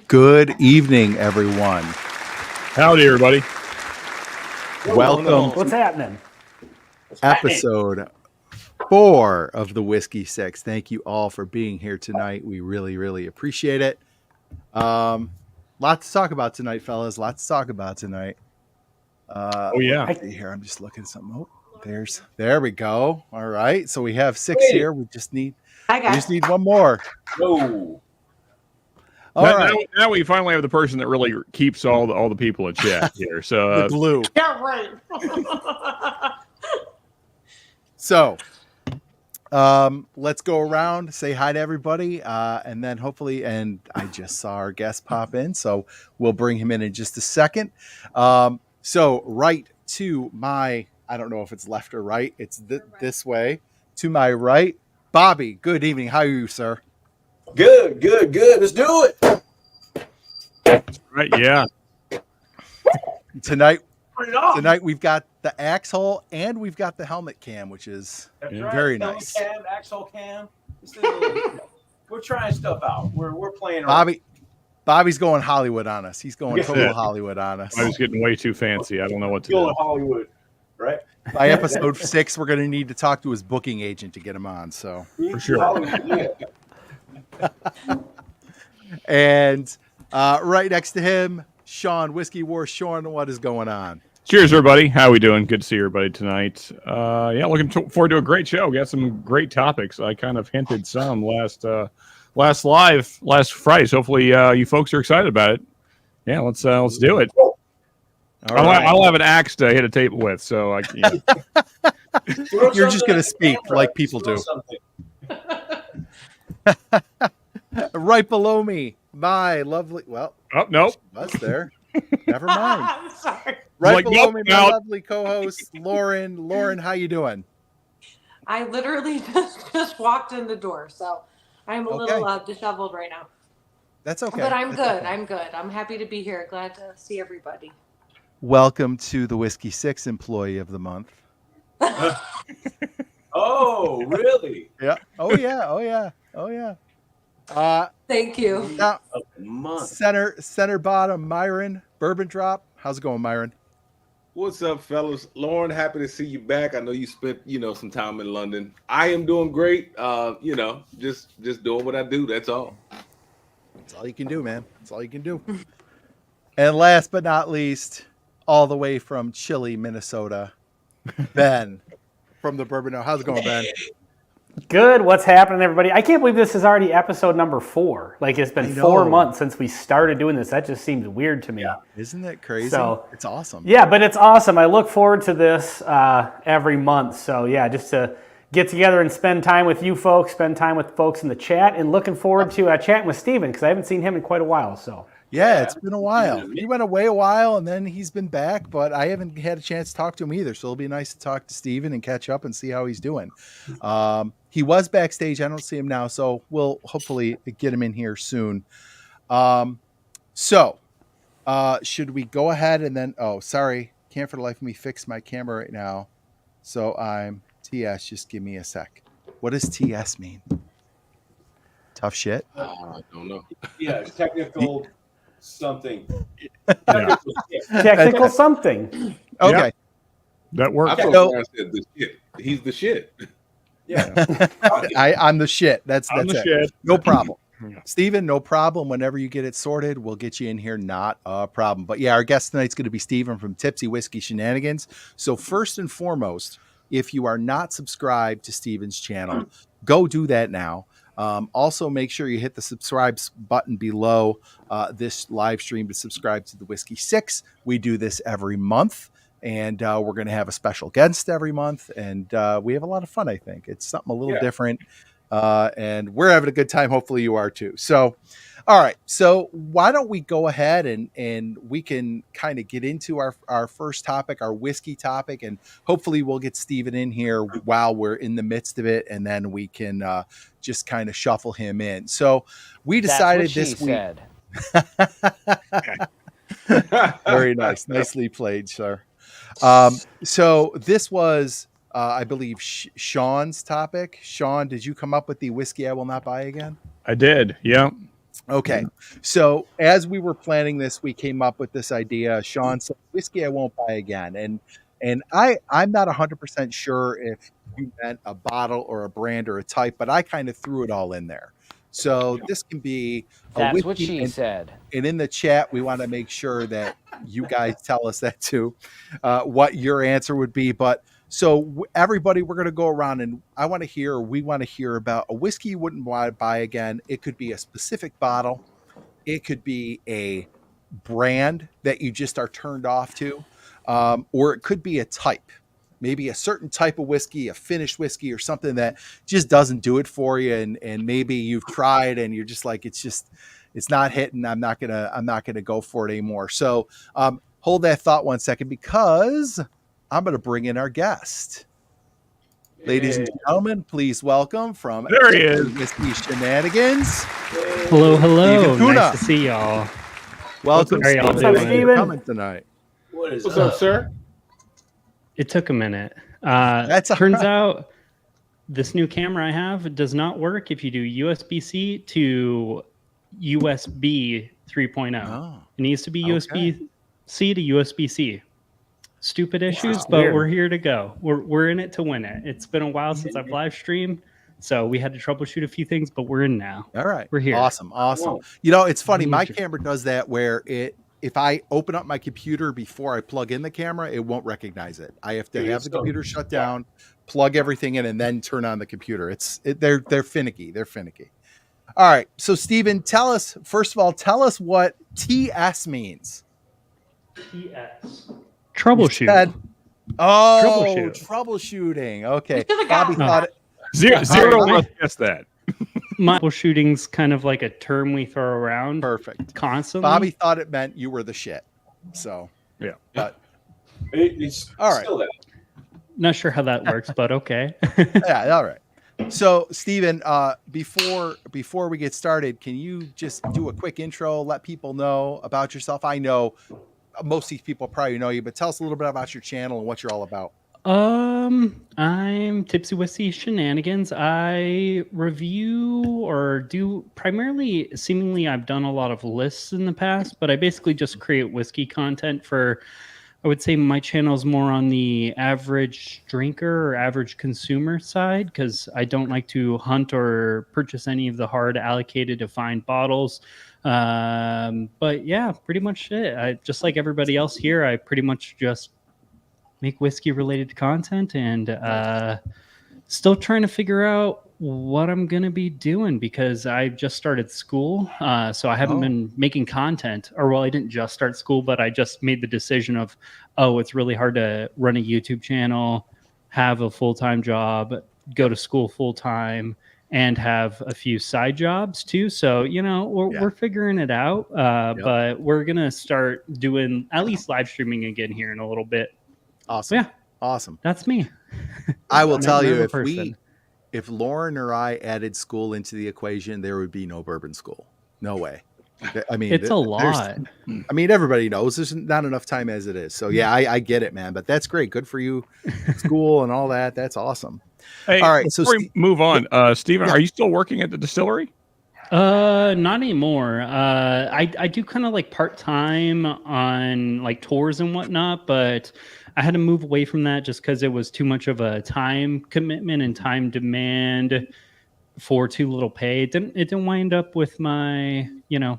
Good evening, everyone. Howdy, everybody. Welcome What's happening? episode 4 of the Whiskey Six. Thank you all for being here tonight. We really, really appreciate it. Lots to talk about tonight, fellas. Lots to talk about tonight. Oh yeah. Let's see here, I'm just looking at something. Oh, there we go. All right. So we have 6 here. We just need one more. No. All right. Now we finally have the person that really keeps all the people in chat here. So The glue. Yeah, right. So let's go around, say hi to everybody, and then hopefully, and I just saw our guest pop in, so we'll bring him in just a second. So right to my, I don't know if it's left or right, it's this way, to my right, Bobby, good evening. How are you, sir? Good. Let's do it. right, yeah. Tonight we've got the axe hole and we've got the helmet cam, which is very nice. Cam, axle cam. We're trying stuff out. We're playing around. Bobby's going Hollywood on us. He's going total Hollywood on us. I was getting way too fancy. I don't know what to Going do. Hollywood, right? By episode 6, we're going to need to talk to his booking agent to get him on. So For sure. Hollywood, yeah. And right next to him, Sean, Whiskey War. Sean, what is going on? Cheers, everybody. How we doing? Good to see everybody tonight. Looking forward to a great show. We got some great topics. I kind of hinted some last Friday. So hopefully you folks are excited about it. Yeah, let's do it. All right. I'll have an axe to hit a table with. So You're just going to speak like people do. Right below me, my lovely. Well, oh no, was there? Never mind. I'm sorry. Right below me, my lovely co-host Lauren. Lauren, how you doing? I literally just walked in the door, so I'm a little disheveled right now. That's okay. But I'm good. I'm good. I'm happy to be here. Glad to see everybody. Welcome to the Whiskey Six Employee of the Month. Oh, really? Yeah. Oh yeah. Thank you. Now, Month. center bottom, Myron Bourbon Drop. How's it going, Myron? What's up, fellas? Lauren, happy to see you back. I know you spent, some time in London. I am doing great. Just doing what I do. That's all. That's all you can do, man. That's all you can do. And last but not least, all the way from Chile, Minnesota, Ben from the Bourbon. How's it going, Ben? Good. What's happening, everybody? I can't believe this is already episode number 4. Like, it's been 4 months since we started doing this. That just seems weird to me. Yeah. Isn't that crazy? So, it's awesome. Yeah, but it's awesome. I look forward to this every month. So, yeah, just to get together and spend time with you folks, spend time with folks in the chat, and looking forward to chatting with Steven because I haven't seen him in quite a while. So. Yeah, it's been a while. He went away a while, and then he's been back, but I haven't had a chance to talk to him either. So it'll be nice to talk to Steven and catch up and see how he's doing. He was backstage. I don't see him now, so we'll hopefully get him in here soon. Should we go ahead and then? Oh, sorry, can't for the life of me fix my camera right now. So I'm TS. Just give me a sec. What does TS mean? Tough shit. I don't know. Yeah, technical something. Technical something. Okay. Yeah, that works. I thought I said the shit. He's the shit. Yeah. I'm the shit. That's the it. shit. No problem. Yeah. Steven, no problem. Whenever you get it sorted, we'll get you in here. Not a problem. But yeah, our guest tonight's going to be Steven from Tipsy Whiskey Shenanigans. So first and foremost, if you are not subscribed to Steven's channel, go do that now. Also, make sure you hit the subscribe button below this live stream to subscribe to the Whiskey 6. We do this every month, and we're going to have a special guest every month, and we have a lot of fun, I think. It's something a little different, and we're having a good time. Hopefully you are too. So, all right. So why don't we go ahead and we can kind of get into our first topic, our whiskey topic, and hopefully we'll get Steven in here while we're in the midst of it, and then we can just kind of shuffle him in. So we decided this week. Very nice. Nicely played, sir. So this was, I believe, Sean's topic. Sean, did you come up with the whiskey I will not buy again? I did. Yeah. Okay. So as we were planning this, we came up with this idea. Sean said, whiskey I won't buy again. And I'm not 100% sure if you meant a bottle or a brand or a type, but I kind of threw it all in there. So this can be That's what she said. And in the chat, we want to make sure that you guys tell us that too, what your answer would be. But so everybody, we're going to go around and we want to hear about a whiskey you wouldn't want to buy again. It could be a specific bottle. It could be a brand that you just are turned off to, or it could be a type. Maybe a certain type of whiskey, a finished whiskey, or something that just doesn't do it for you, and maybe you've tried and you're just like, it's not hitting. I'm not gonna go for it anymore. So hold that thought one second, because I'm gonna bring in our guest. Ladies and gentlemen, please welcome from There he is. Whiskey Shenanigans. Hello. Steven Kuna. Nice to see y'all. Welcome, How are y'all Steven. doing? Thank you for coming tonight. What's up, sir? It took a minute. That's all turns right. out this new camera I have does not work if you do USB-C to USB 3.0. Oh, It needs to be okay. USB-C to USB-C. Stupid issues, Wow. but Weird. we're here to go. We're in it to win it. It's been a while since I've live streamed, so we had to troubleshoot a few things, but we're in now. All right. We're here. Awesome. Whoa. You know, it's funny. Need My you. camera does that where if I open up my computer before I plug in the camera, it won't recognize it. I have to have the computer shut down, plug everything in, and then turn on the computer. They're finicky. They're finicky. All right. So, Steven, first of all, tell us what TS means. TS. You Troubleshoot. said- Oh, Troubleshoot. troubleshooting. Okay. We could've Bobby gotten thought that. Zero All right. of us guessed that. My troubleshooting's kind of like a term we throw around perfect. constantly. Bobby thought it meant you were the shit. So, Yeah. But It's All right. still that. Not sure how that works, but okay. yeah, all right. So, Steven, before we get started, can you just do a quick intro, let people know about yourself? I know most of these people probably know you, but tell us a little bit about your channel and what you're all about. I'm Tipsy Whiskey Shenanigans. I review or do primarily, seemingly, I've done a lot of lists in the past, but I basically just create whiskey content for, I would say my channel is more on the average drinker or average consumer side, because I don't like to hunt or purchase any of the hard allocated to find bottles. But yeah, pretty much it. I just like everybody else here, I pretty much just make whiskey related content, and still trying to figure out what I'm gonna be doing, because I just started school, so I haven't been making content. Or well, I didn't just start school, but I just made the decision of, it's really hard to run a YouTube channel, have a full-time job, go to school full-time, and have a few side jobs too. So, we're figuring it out, but we're gonna start doing at least live streaming again here in a little bit. Awesome. Yeah. Awesome. That's me. I will tell you, Person. if Lauren or I added school into the equation, there would be no bourbon school. No way. I mean, It's a lot. I mean, everybody knows there's not enough time as it is. So yeah, I get it, man, but that's great. Good for you. School and all that. That's awesome. Hey, All right, so before we move on, Steven, Yeah. are you still working at the distillery? Not anymore. I do kind of like part-time on like tours and whatnot, but I had to move away from that just because it was too much of a time commitment and time demand for too little pay. It didn't wind up with my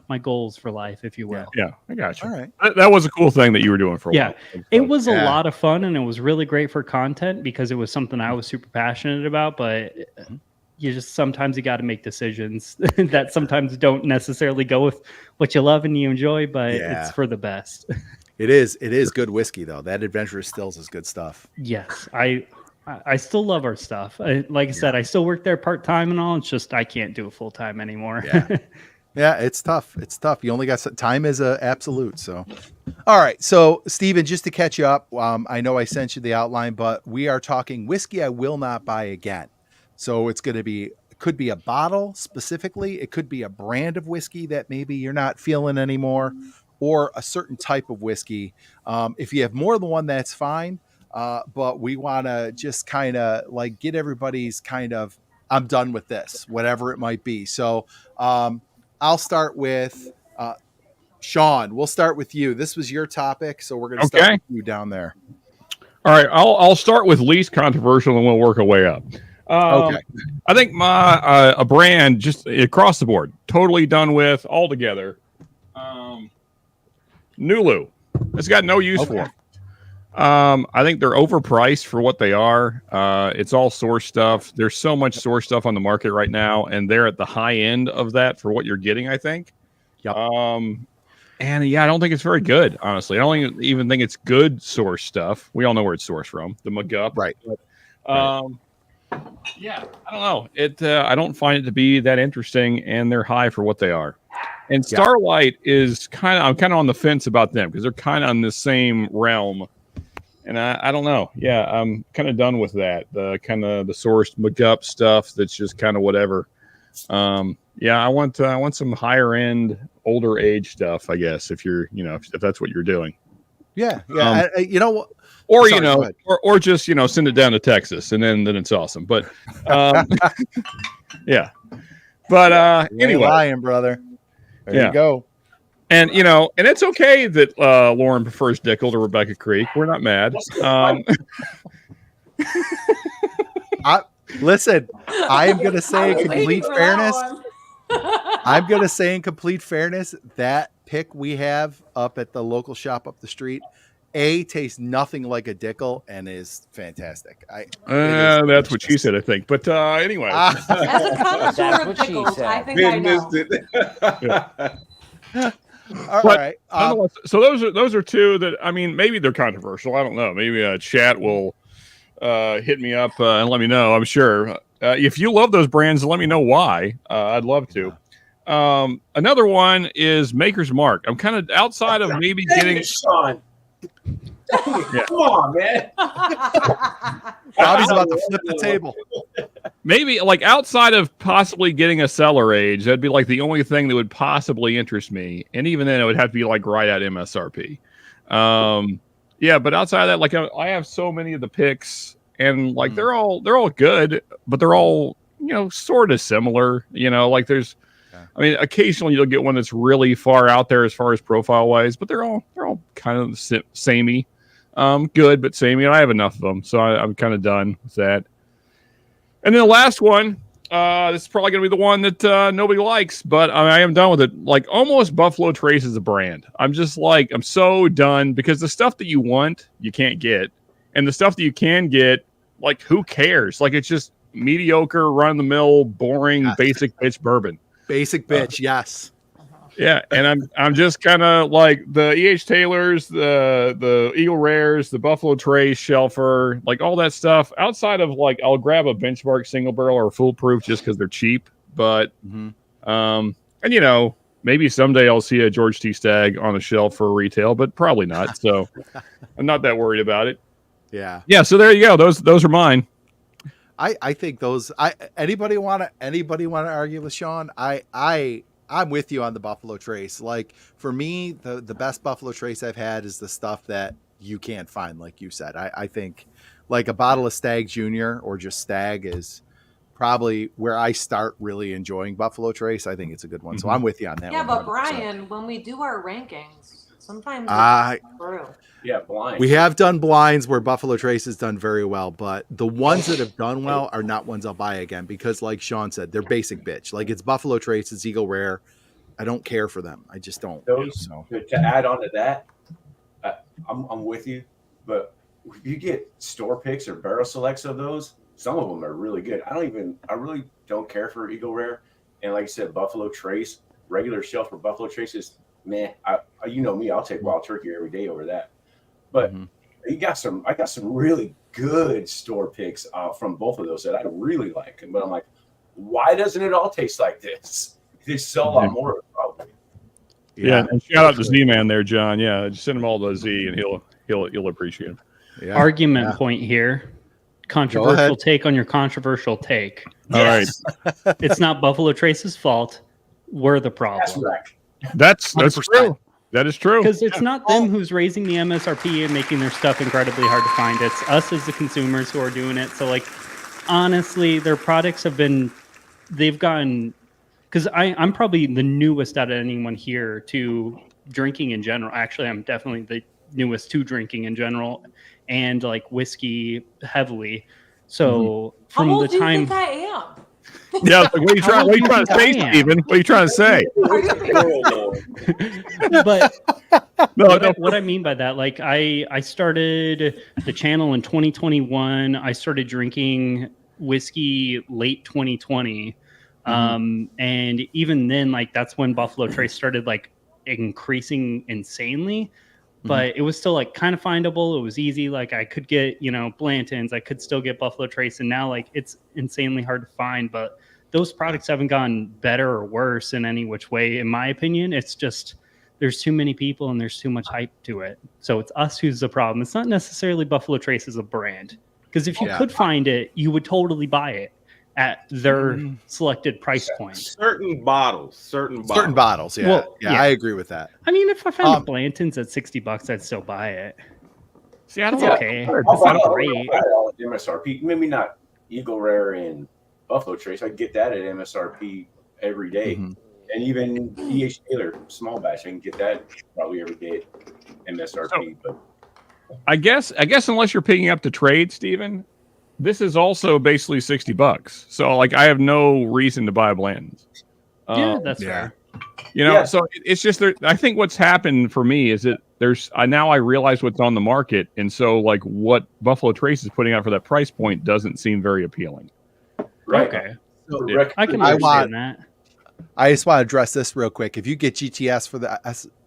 my goals for life, if you will. Yeah, I got you. All right. That was a cool thing that you were doing for a Yeah, while. it was a Yeah. lot of fun, and it was really great for content because it was something I was super passionate about. But you just sometimes you got to make decisions that sometimes don't necessarily go with what you love and you enjoy, but Yeah. it's for the best. It is good whiskey though. That Adventurous Stills is good stuff. Yes, I still love our stuff. Like I said, I still work there part time and all. It's just I can't do it full time anymore. Yeah. Yeah, it's tough. It's tough. You only got time is a absolute. So, all right. So, Steven, just to catch you up, I know I sent you the outline, but we are talking whiskey I will not buy again. So it's going to be, it could be a bottle specifically. It could be a brand of whiskey that maybe you're not feeling anymore, or a certain type of whiskey. If you have more than one, that's fine. But we want to just kind of like get everybody's kind of, I'm done with this, whatever it might be. So I'll start with Sean. We'll start with you. This was your topic, so we're going to start with you down there. All right, I'll start with least controversial, and we'll work our way up. Okay. I think my a brand just across the board, totally done with altogether. Nulu. It's got no use for them. I think they're overpriced for what they are. It's all source stuff. There's so much source stuff on the market right now, and they're at the high end of that for what you're getting, I think. Yep. And yeah, I don't think it's very good, honestly. I don't even think it's good source stuff. We all know where it's sourced from, the McGup. Right. But, yeah, I don't know. I don't find it to be that interesting, and they're high for what they are. And Starlight is I'm kind of on the fence about them because they're kind of on the same realm. And I don't know. Yeah, I'm kind of done with that. The kind of the sourced McGup stuff that's just kind of whatever. Yeah, I want some higher end, older age stuff, I guess, if you're, if that's what you're doing. Yeah. Yeah. Or, Sorry, or just, send it down to Texas and then it's awesome. But, yeah. But, anyway. Lying, brother. There you go. And, and it's okay that Lauren prefers Dickel to Rebecca Creek. We're not mad. Listen, I am going to say in complete fairness, that pick we have up at the local shop up the street, tastes nothing like a Dickel and is fantastic. That's what she said, I think. But anyway. As a connoisseur of pickles, I think I know. All right. So those are two that, maybe they're controversial. I don't know. Maybe chat will hit me up and let me know. I'm sure. If you love those brands, let me know why. I'd love to. Another one is Maker's Mark. I'm kind of outside of maybe getting Sean. Come on, man. Bobby's about to flip the table. Maybe like outside of possibly getting a cellar age, that'd be like the only thing that would possibly interest me. And even then it would have to be like right at MSRP. Yeah, but outside of that, like I have so many of the picks and like they're all good, but they're all, sort of similar, like there's, occasionally you'll get one that's really far out there as far as profile wise, but they're all kind of samey, good, but samey. And I have enough of them. So I'm kind of done with that. And then the last one, this is probably going to be the one that nobody likes, but I am done with it. Like almost Buffalo Trace is a brand. I'm just like, I'm so done because the stuff that you want, you can't get. And the stuff that you can get, like, who cares? Like, it's just mediocre, run-of-the-mill, boring, basic bitch bourbon. Basic bitch, yes. Yeah, and I'm just kind of like the E.H. Taylors, the Eagle Rares, the Buffalo Trace, Shelfer, like all that stuff. Outside of like, I'll grab a Benchmark single barrel or foolproof just because they're cheap. But and maybe someday I'll see a George T. Stagg on the shelf for retail, but probably not. So I'm not that worried about it. Yeah. So there you go. Those are mine. I think those. Anybody want to argue with Sean? I'm with you on the Buffalo Trace. Like for me, the best Buffalo Trace I've had is the stuff that you can't find, like you said. I think like a bottle of Stagg Junior or just Stagg is probably where I start really enjoying Buffalo Trace. I think it's a good one. So I'm with you on that. Yeah, one, but Brian, when we do our rankings, Sometimes I it's true. Yeah, blind. We have done blinds where Buffalo Trace has done very well, but the ones that have done well are not ones I'll buy again because, like Sean said, they're basic bitch. Like it's Buffalo Trace, it's Eagle Rare. I don't care for them. I just don't. Those So to add on to that, I'm with you, but if you get store picks or barrel selects of those, some of them are really good. I really don't care for Eagle Rare, and like I said, Buffalo Trace, regular shelf for Buffalo Trace is meh. You know me, I'll take Wild Turkey every day over that. But I got some really good store picks from both of those that I really like. But I'm like, why doesn't it all taste like this? They sell a lot more, probably. Yeah, and shout out to Z-Man there, John. Yeah, just send him all to Z, and he'll appreciate him. Yeah. Argument point here. Controversial take on your controversial take. All right, It's not Buffalo Trace's fault. We're the problem. That's right. that's 100%. true. That is true. Because it's not them who's raising the MSRP and making their stuff incredibly hard to find. It's us as the consumers who are doing it. So, like, honestly, their products they've gotten, because I'm probably the newest out of anyone here to drinking in general. Actually, I'm definitely the newest to drinking in general and like whiskey heavily. So, from How old the do you time. think I am? Yeah, like, what are you trying to say, Steven? What are you trying to say? But No. what I mean by that, like I started the channel in 2021. I started drinking whiskey late 2020. And even then, like that's when Buffalo Trace started like increasing insanely. But it was still like kind of findable. It was easy. Like I could get, Blanton's, I could still get Buffalo Trace. And now like it's insanely hard to find. But those products haven't gotten better or worse in any which way, in my opinion. It's just there's too many people and there's too much hype to it. So it's us who's the problem. It's not necessarily Buffalo Trace as a brand. Because if you could find it, you would totally buy it at their selected price point. Certain bottles. Yeah. Well, yeah, yeah. I agree with that. I mean, if I found a Blanton's at $60, I'd still buy it. See, I don't It's know. okay. I'll It's buy not it great. all at MSRP. Maybe not Eagle Rare and Buffalo Trace. I get that at MSRP every day. And even EH Taylor small batch, I can get that probably every day at MSRP. But I guess unless you're picking up the trade, Steven, this is also basically $60. So like I have no reason to buy Blanton's. Yeah, that's fair. So it's just there. I think what's happened for me is that now I realize what's on the market, and so like what Buffalo Trace is putting out for that price point doesn't seem very appealing. right. Okay. So I can I understand that. I just want to address this real quick. If you get GTS for the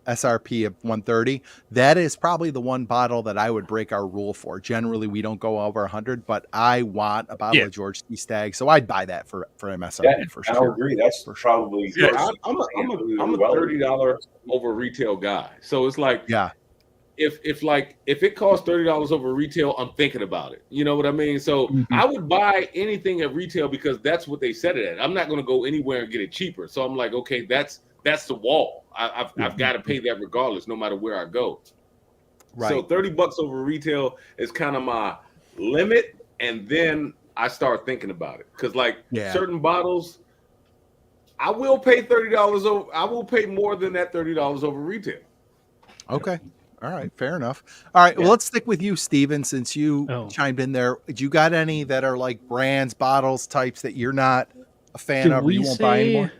SRP of 130, that is probably the one bottle that I would break our rule for. Generally, we don't go over 100, but I want a bottle of George T. Stagg, so I'd buy that for MSRP for I sure. agree. That's probably I'm a $30 over retail guy. So it's like if it costs $30 over retail, I'm thinking about it. You know what I mean? So I would buy anything at retail because that's what they set it at. I'm not going to go anywhere and get it cheaper. So I'm like, okay, that's the wall. I've got to pay that regardless, no matter where I go. Right. So $30 over retail is kind of my limit, and then I start thinking about it because certain bottles, I will pay $30 over. I will pay more than that $30 over retail. Okay. All right, fair enough. All right, well, let's stick with you, Steven, since you chimed in there. Do you got any that are like brands, bottles, types that you're not a fan of or you won't buy anymore?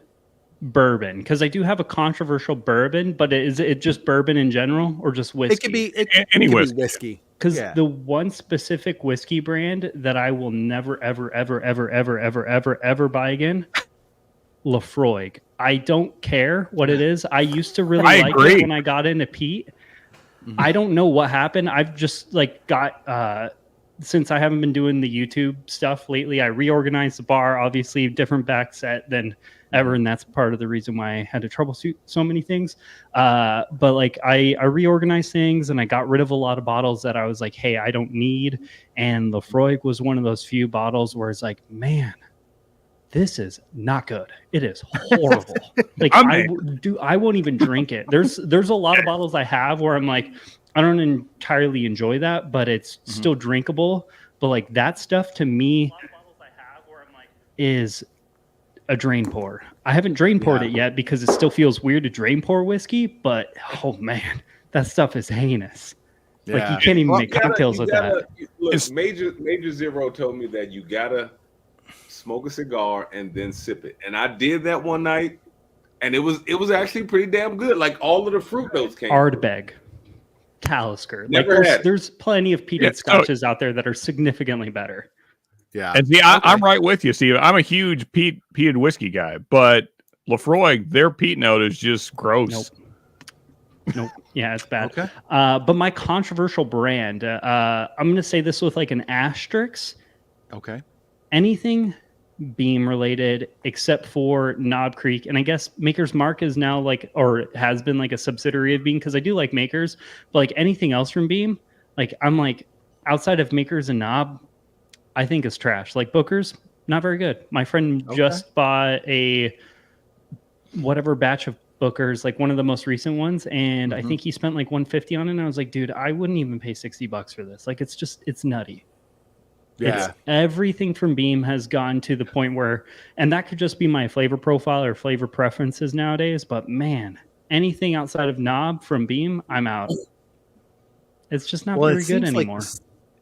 Bourbon, because I do have a controversial bourbon, but is it just bourbon in general or just whiskey? It could be any whiskey. Because the one specific whiskey brand that I will never, ever, ever, ever, ever, ever, ever, ever buy again, Lafroig. I don't care what it is. I used to really like it when I got into peat. I don't know what happened. I've just got since I haven't been doing the YouTube stuff lately, I reorganized the bar, obviously different back set than ever, and that's part of the reason why I had to troubleshoot so many things. But I reorganized things and I got rid of a lot of bottles that I was like, hey, I don't need. And Lafroig was one of those few bottles where it's like, man, this is not good. It is horrible. I won't even drink it. There's a lot of bottles I have where I'm like, I don't entirely enjoy that, but it's still drinkable. But that stuff to me is a drain pour. I haven't drain poured it yet because it still feels weird to drain pour whiskey, but oh man, that stuff is heinous. Like Yeah. you can't even make cocktails with that. Look, Major Zero told me that you gotta smoke a cigar and then sip it, and I did that one night, and it was actually pretty damn good. Like all of the fruit notes came. Ardbeg, Talisker. Like Never had it. there's plenty of peated scotches out there that are significantly better. Yeah. And see, I'm right with you, Steve. I'm a huge peated whiskey guy, but Lefroy, their peat note is just gross. Nope. Yeah, it's bad. Okay. But my controversial brand, I'm going to say this with like an asterisk. Okay. Anything Beam related except for Knob Creek. And I guess Maker's Mark is now like, or has been like a subsidiary of Beam because I do like Maker's, but like anything else from Beam, like I'm like outside of Maker's and Knob, I think is trash. Like Booker's, not very good. My friend just bought a whatever batch of Booker's, like one of the most recent ones, and I think he spent like $150 on it. And I was like, dude, I wouldn't even pay $60 for this. Like, it's nutty. Yeah. Everything from Beam has gone to the point where, and that could just be my flavor profile or flavor preferences nowadays. But man, anything outside of Knob from Beam, I'm out. It's just not very good anymore.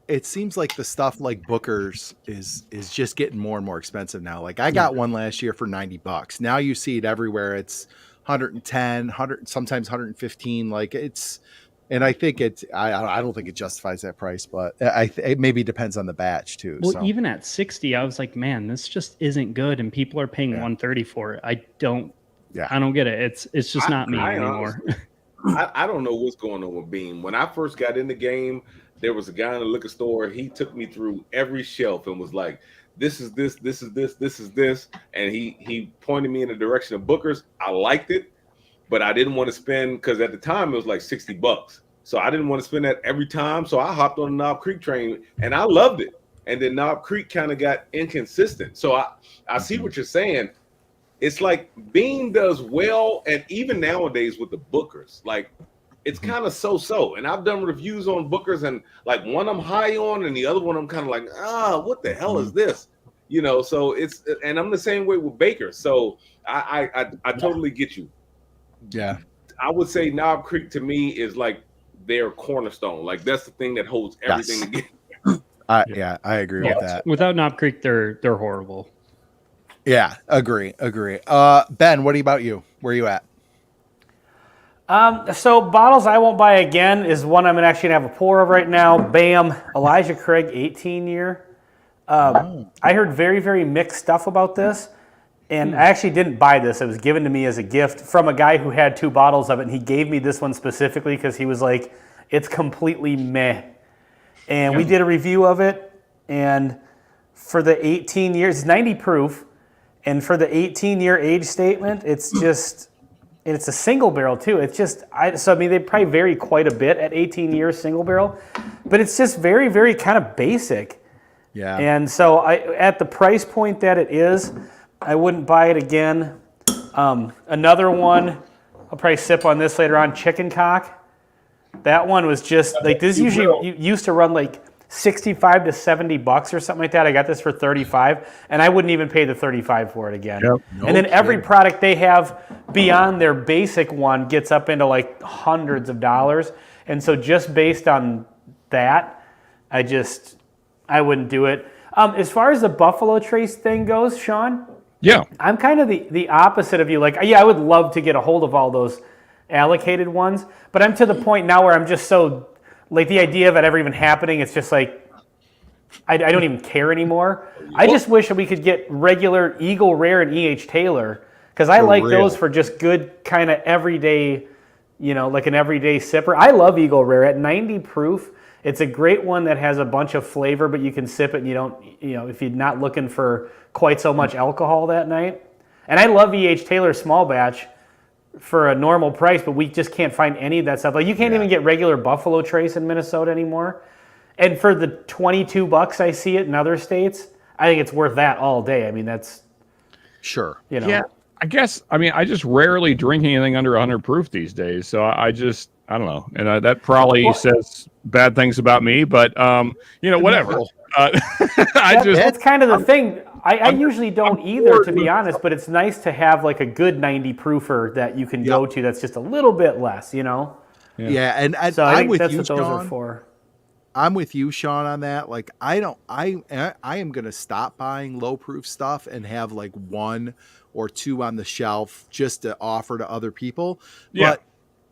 It seems like the stuff like Booker's is just getting more and more expensive now. Like I got one last year for $90. Now you see it everywhere. It's 110, 100, sometimes 115. Like it's, and I think I don't think it justifies that price, but it maybe depends on the batch too. Well, so. even at 60, I was like, man, this just isn't good. And people are paying 130 for it. I don't get it. It's just not me anymore. I don't know what's going on with Beam. When I first got in the game, there was a guy in the liquor store. He took me through every shelf and was like, this is this, this is this, this is this. And he pointed me in the direction of Booker's. I liked it, but I didn't want to spend, because at the time it was like $60. So I didn't want to spend that every time. So I hopped on the Knob Creek train and I loved it. And then Knob Creek kind of got inconsistent. So I see what you're saying. It's like Beam does well, and even nowadays with the Bookers, like it's kind of so-so. And I've done reviews on Bookers, and like one I'm high on, and the other one I'm kind of like, what the hell is this? You know, so it's, and I'm the same way with Baker. So I totally get you. Yeah, I would say Knob Creek to me is like their cornerstone. Like that's the thing that holds everything together. I agree with that. Without Knob Creek, they're horrible. Yeah, agree. Ben, what about you? Where are you at? So bottles I won't buy again is one I'm actually gonna have a pour of right now. Bam, Elijah Craig 18 year. I heard very, very mixed stuff about this, and I actually didn't buy this. It was given to me as a gift from a guy who had 2 bottles of it, and he gave me this one specifically because he was like, it's completely meh. And we did a review of it, and for the 18 years, it's 90 proof, and for the 18-year age statement, it's just, and it's a single barrel too. It's just, they probably vary quite a bit at 18 years single barrel, but it's just very, very kind of basic. Yeah. And so at the price point that it is, I wouldn't buy it again. Another one, I'll probably sip on this later on, Chicken Cock. That one was just like, this usually used to run like $65 to $70 or something like that. I got this for $35, and I wouldn't even pay the $35 for it again. Yep. And then every product they have beyond their basic one gets up into like hundreds of dollars. And so just based on that, I wouldn't do it. As far as the Buffalo Trace thing goes, Sean, I'm kind of the opposite of you. Like, I would love to get a hold of all those allocated ones, but I'm to the point now where I'm just so, like, the idea of it ever even happening, it's just like, I don't even care anymore. I just wish that we could get regular Eagle Rare and E.H. Taylor, because I like those for just good kind of everyday, like an everyday sipper. I love Eagle Rare at 90 proof. It's a great one that has a bunch of flavor, but you can sip it and you don't, if you're not looking for quite so much alcohol that night. And I love E.H. Taylor small batch for a normal price, but we just can't find any of that stuff. Like, you can't even get regular Buffalo Trace in Minnesota anymore. And for the $22 I see it in other states, I think it's worth that all day. I mean, that's sure. Yeah, I guess. I mean, I just rarely drink anything under 100 proof these days, so I don't know, and that probably says bad things about me. But whatever. That's kind of the thing. I usually don't either, to be honest, but it's nice to have like a good 90 proofer that you can go to that's just a little bit less, Yeah, and So I I'm think with that's you, what those are Sean. for. I'm with you, Sean, on that. Like, I am gonna stop buying low proof stuff and have like 1 or 2 on the shelf just to offer to other people. Yeah. But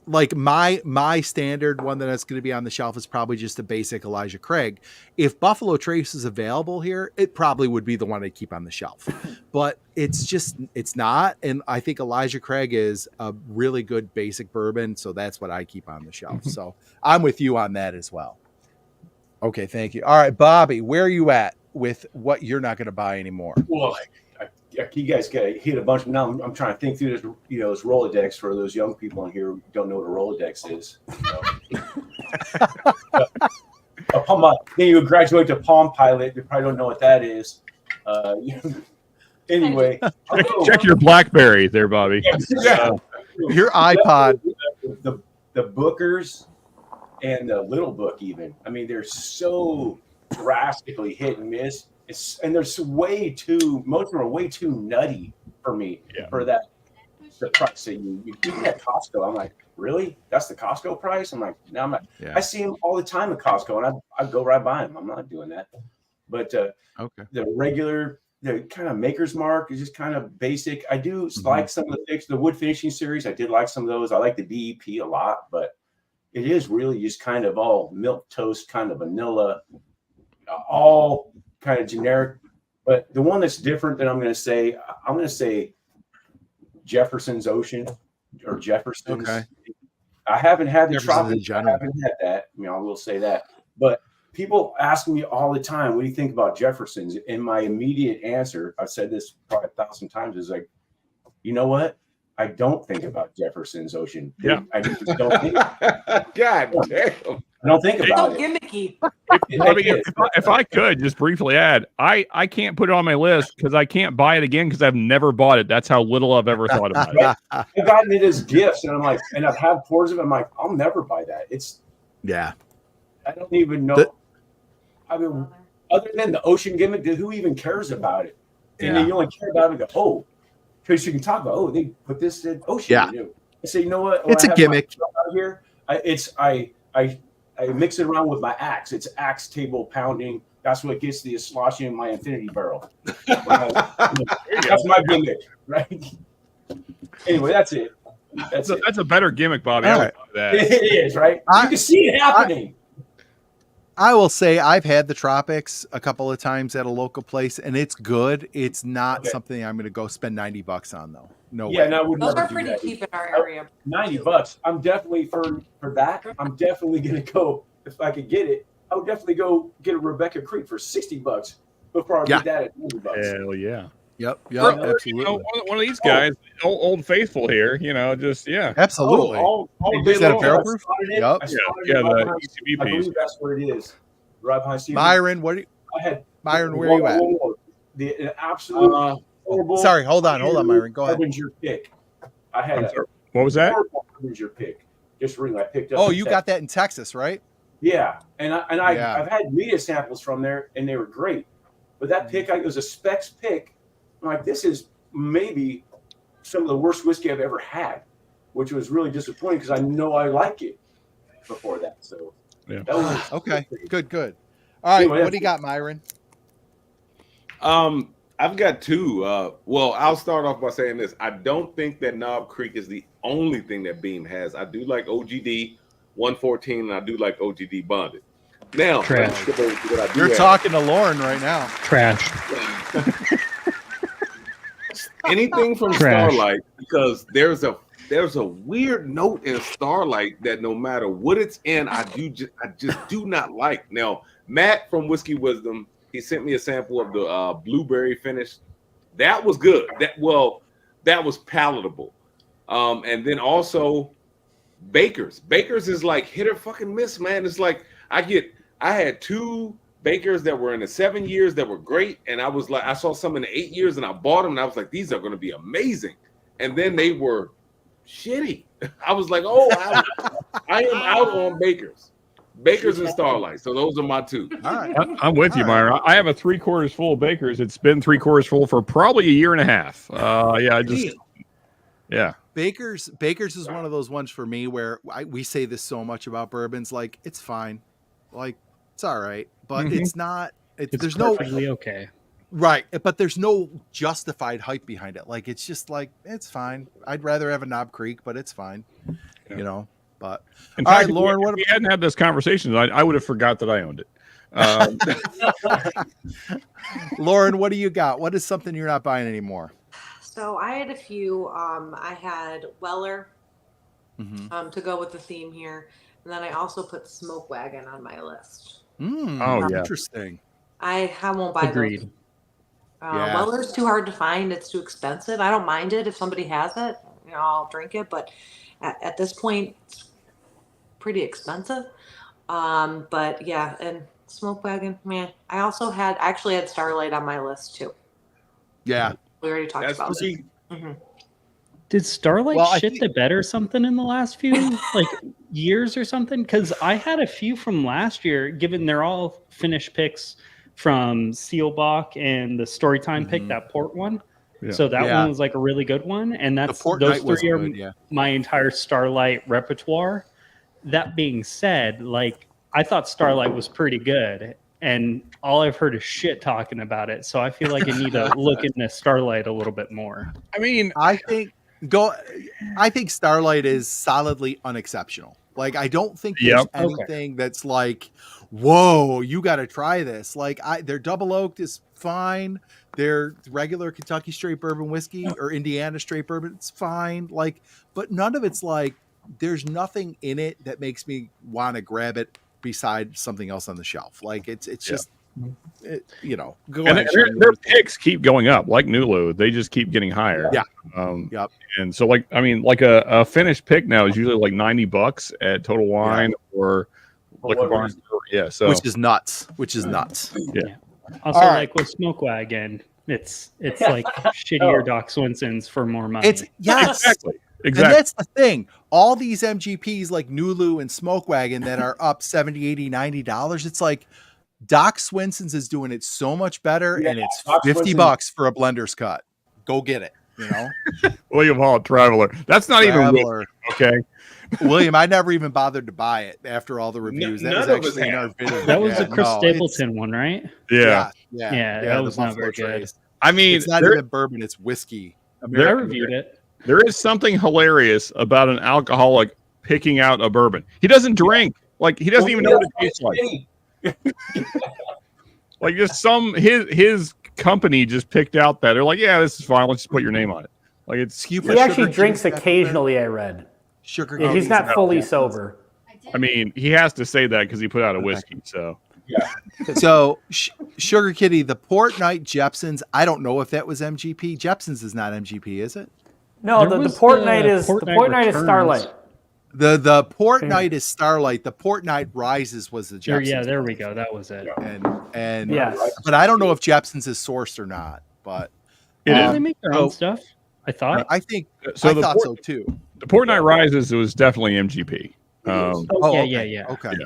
like my standard one that's going to be on the shelf is probably just a basic Elijah Craig. If Buffalo Trace is available here, it probably would be the one I keep on the shelf, but it's not. And I think Elijah Craig is a really good basic bourbon. So that's what I keep on the shelf. So I'm with you on that as well. Okay. Thank you. All right, Bobby, where are you at with what you're not going to buy anymore? Well, you guys got to hit a bunch. Now I'm trying to think through this, this Rolodex for those young people in here who don't know what a Rolodex is. Then you graduate to Palm Pilot. You probably don't know what that is. Anyway, check your BlackBerry there, Bobby. Yeah. Your iPod. The Bookers and the Little Book, even. I mean, they're so drastically hit and miss. And there's most of them are way too nutty for me for the price that you get at Costco. I'm like, really? That's the Costco price? I'm like, no, I'm not. Yeah. I see them all the time at Costco, and I go right by them. I'm not doing that. But the regular, the kind of Maker's Mark is just kind of basic. I do like some of the wood finishing series. I did like some of those. I like the BEP a lot, but it is really just kind of all milk toast, kind of vanilla, all kind of generic. But the one that's different that I'm going to say Jefferson's Ocean or Jefferson's. Okay. I haven't had the tropics. I haven't had that. I will say that. But people ask me all the time, what do you think about Jefferson's? And my immediate answer, I've said this probably 1,000 times, is like, you know what? I don't think about Jefferson's Ocean. Yeah. I just don't think God damn. I don't think about it. Gimmicky. If I could just briefly add, I can't put it on my list because I can't buy it again because I've never bought it. That's how little I've ever thought about it. I've gotten it as gifts, and I'm like, and I've had pours of it. I'm like, I'll never buy that. I don't even know. I mean, other than the ocean gimmick, who even cares about it? And then you only care about it. Go, because you can talk about, they put this in ocean. I say, you know what? It's a gimmick out here. I mix it around with my axe. It's axe table pounding. That's what gets the sloshing in my infinity barrel. That's my gimmick, right? Anyway, that's it. That's a better gimmick, Bobby. Right. It is, right? You can see it happening. I will say I've had the Tropics a couple of times at a local place, and it's good. It's not something I'm going to go spend $90 on, though. No way. And I would Those never are pretty do that. cheap in our area. $90. I'm definitely for that. I'm definitely going to go, if I could get it, I would definitely go get a Rebecca Creek for $60 before I get that at $90. Hell yeah. Yep, absolutely. One of these guys, old faithful here, absolutely. All is that a barrel proof? Yep. The ECB I piece. believe that's what it is. Right behind Steven. Myron, Myron, where are you at? The absolute horrible. Sorry, hold on, Myron. Go ahead. Harbinger pick. I had what was that? Harbinger pick. Just ring. I picked up. Oh, you got that in Texas, right? Yeah, I've had media samples from there, and they were great. But that pick, it was a specs pick. I'm like, this is maybe some of the worst whiskey I've ever had, which was really disappointing because I know I like it before that. So that was okay, good. All right, what do you got, Myron? I've got two. I'll start off by saying this. I don't think that Knob Creek is the only thing that Beam has. I do like OGD 114, and I do like OGD Bonded. Now, you're talking to Lauren right now. Trash. Anything from Starlight, because there's a weird note in Starlight that no matter what it's in, I just do not like. Now, Matt from Whiskey Wisdom, he sent me a sample of the blueberry finish. That was good. That was palatable. And then also Baker's. Baker's is like hit or fucking miss, man. It's like I had two Bakers that were in the 7 years that were great, and I was like, I saw some in the 8 years, and I bought them, and I was like, these are going to be amazing. And then they were shitty. I was like, I am out on Bakers and Starlight. So those are my two. All right, I'm with you, Myra. I have a 3/4 full of Bakers. It's been 3/4 full for probably a year and a half. Baker's is one of those ones for me where we say this so much about bourbons, like it's fine, like it's all right, but it's not. There's perfectly okay. Right, but there's no justified hype behind it. Like it's just like it's fine. I'd rather have a Knob Creek, but it's fine, you know. But in all fact, right, Lauren, if we hadn't had this conversation, I would have forgot that I owned it. Lauren, what do you got? What is something you're not buying anymore? So I had a few. I had Weller to go with the theme here, and then I also put Smoke Wagon on my list. Interesting. I won't buy those. Weller's too hard to find. It's too expensive. I don't mind it if somebody has it. You know, I'll drink it, but at this point, it's pretty expensive. But yeah, and Smoke Wagon, man. I also actually had Starlight on my list too. Yeah, we already talked about it. Did Starlight shit the bed or something in the last few years or something? Because I had a few from last year, given they're all finished picks from Seelbach and the Storytime pick, that port one. Yeah. So that one was like a really good one. And those three are my entire Starlight repertoire. That being said, like I thought Starlight was pretty good. And all I've heard is shit talking about it. So I feel like I need to look into Starlight a little bit more. I mean, I think Starlight is solidly unexceptional. Like, I don't think there's anything that's like, whoa, you got to try this. Like, their double oaked is fine. Their regular Kentucky straight bourbon whiskey or Indiana straight bourbon, it's fine. Like, but none of it's like, there's nothing in it that makes me want to grab it beside something else on the shelf. Like, it's just, you know, their picks keep going up, like Nulu. They just keep getting higher. Yeah. And so, like, I mean, like a finished pick now is usually like $90 at Total Wine or Liquor Barn. Yeah. So which is nuts. Yeah. Also, like with Smoke Wagon, it's like shittier Doc Swinson's for more money. Exactly. And that's the thing. All these MGPs like Nulu and Smoke Wagon that are up $70, $80, $90, it's like Doc Swinson's is doing it so much better, and it's $50 for a blender's cut. Go get it, you know? William Hall Traveler. That's not even whiskey, okay? William, I never even bothered to buy it after all the reviews. That was actually in our video. That was the Chris Stapleton one, right? Yeah, that was not very good. I mean, it's not even bourbon, it's whiskey. I reviewed it. There is something hilarious about an alcoholic picking out a bourbon. He doesn't drink. Like, he doesn't even know what it tastes like. Like, just his company just picked out that. They're like, yeah, this is fine. Let's just put your name on it. Like, it's he actually drinks occasionally, I read. He's not fully sober. I mean, he has to say that because he put out a whiskey, so. Yeah. So, Sugar Kitty, the Port Night Jepson's, I don't know if that was MGP. Jepson's is not MGP, is it? No, the Port Night is Starlight. The Port Night is Starlight. The Port Night Rises was the Jepson's. Yeah, there we go. That was it. And yes. But I don't know if Jepson's is sourced or not. But they make their own stuff. I thought. I think so. I thought so too. The Port Night Rises was definitely MGP. Yeah. Okay.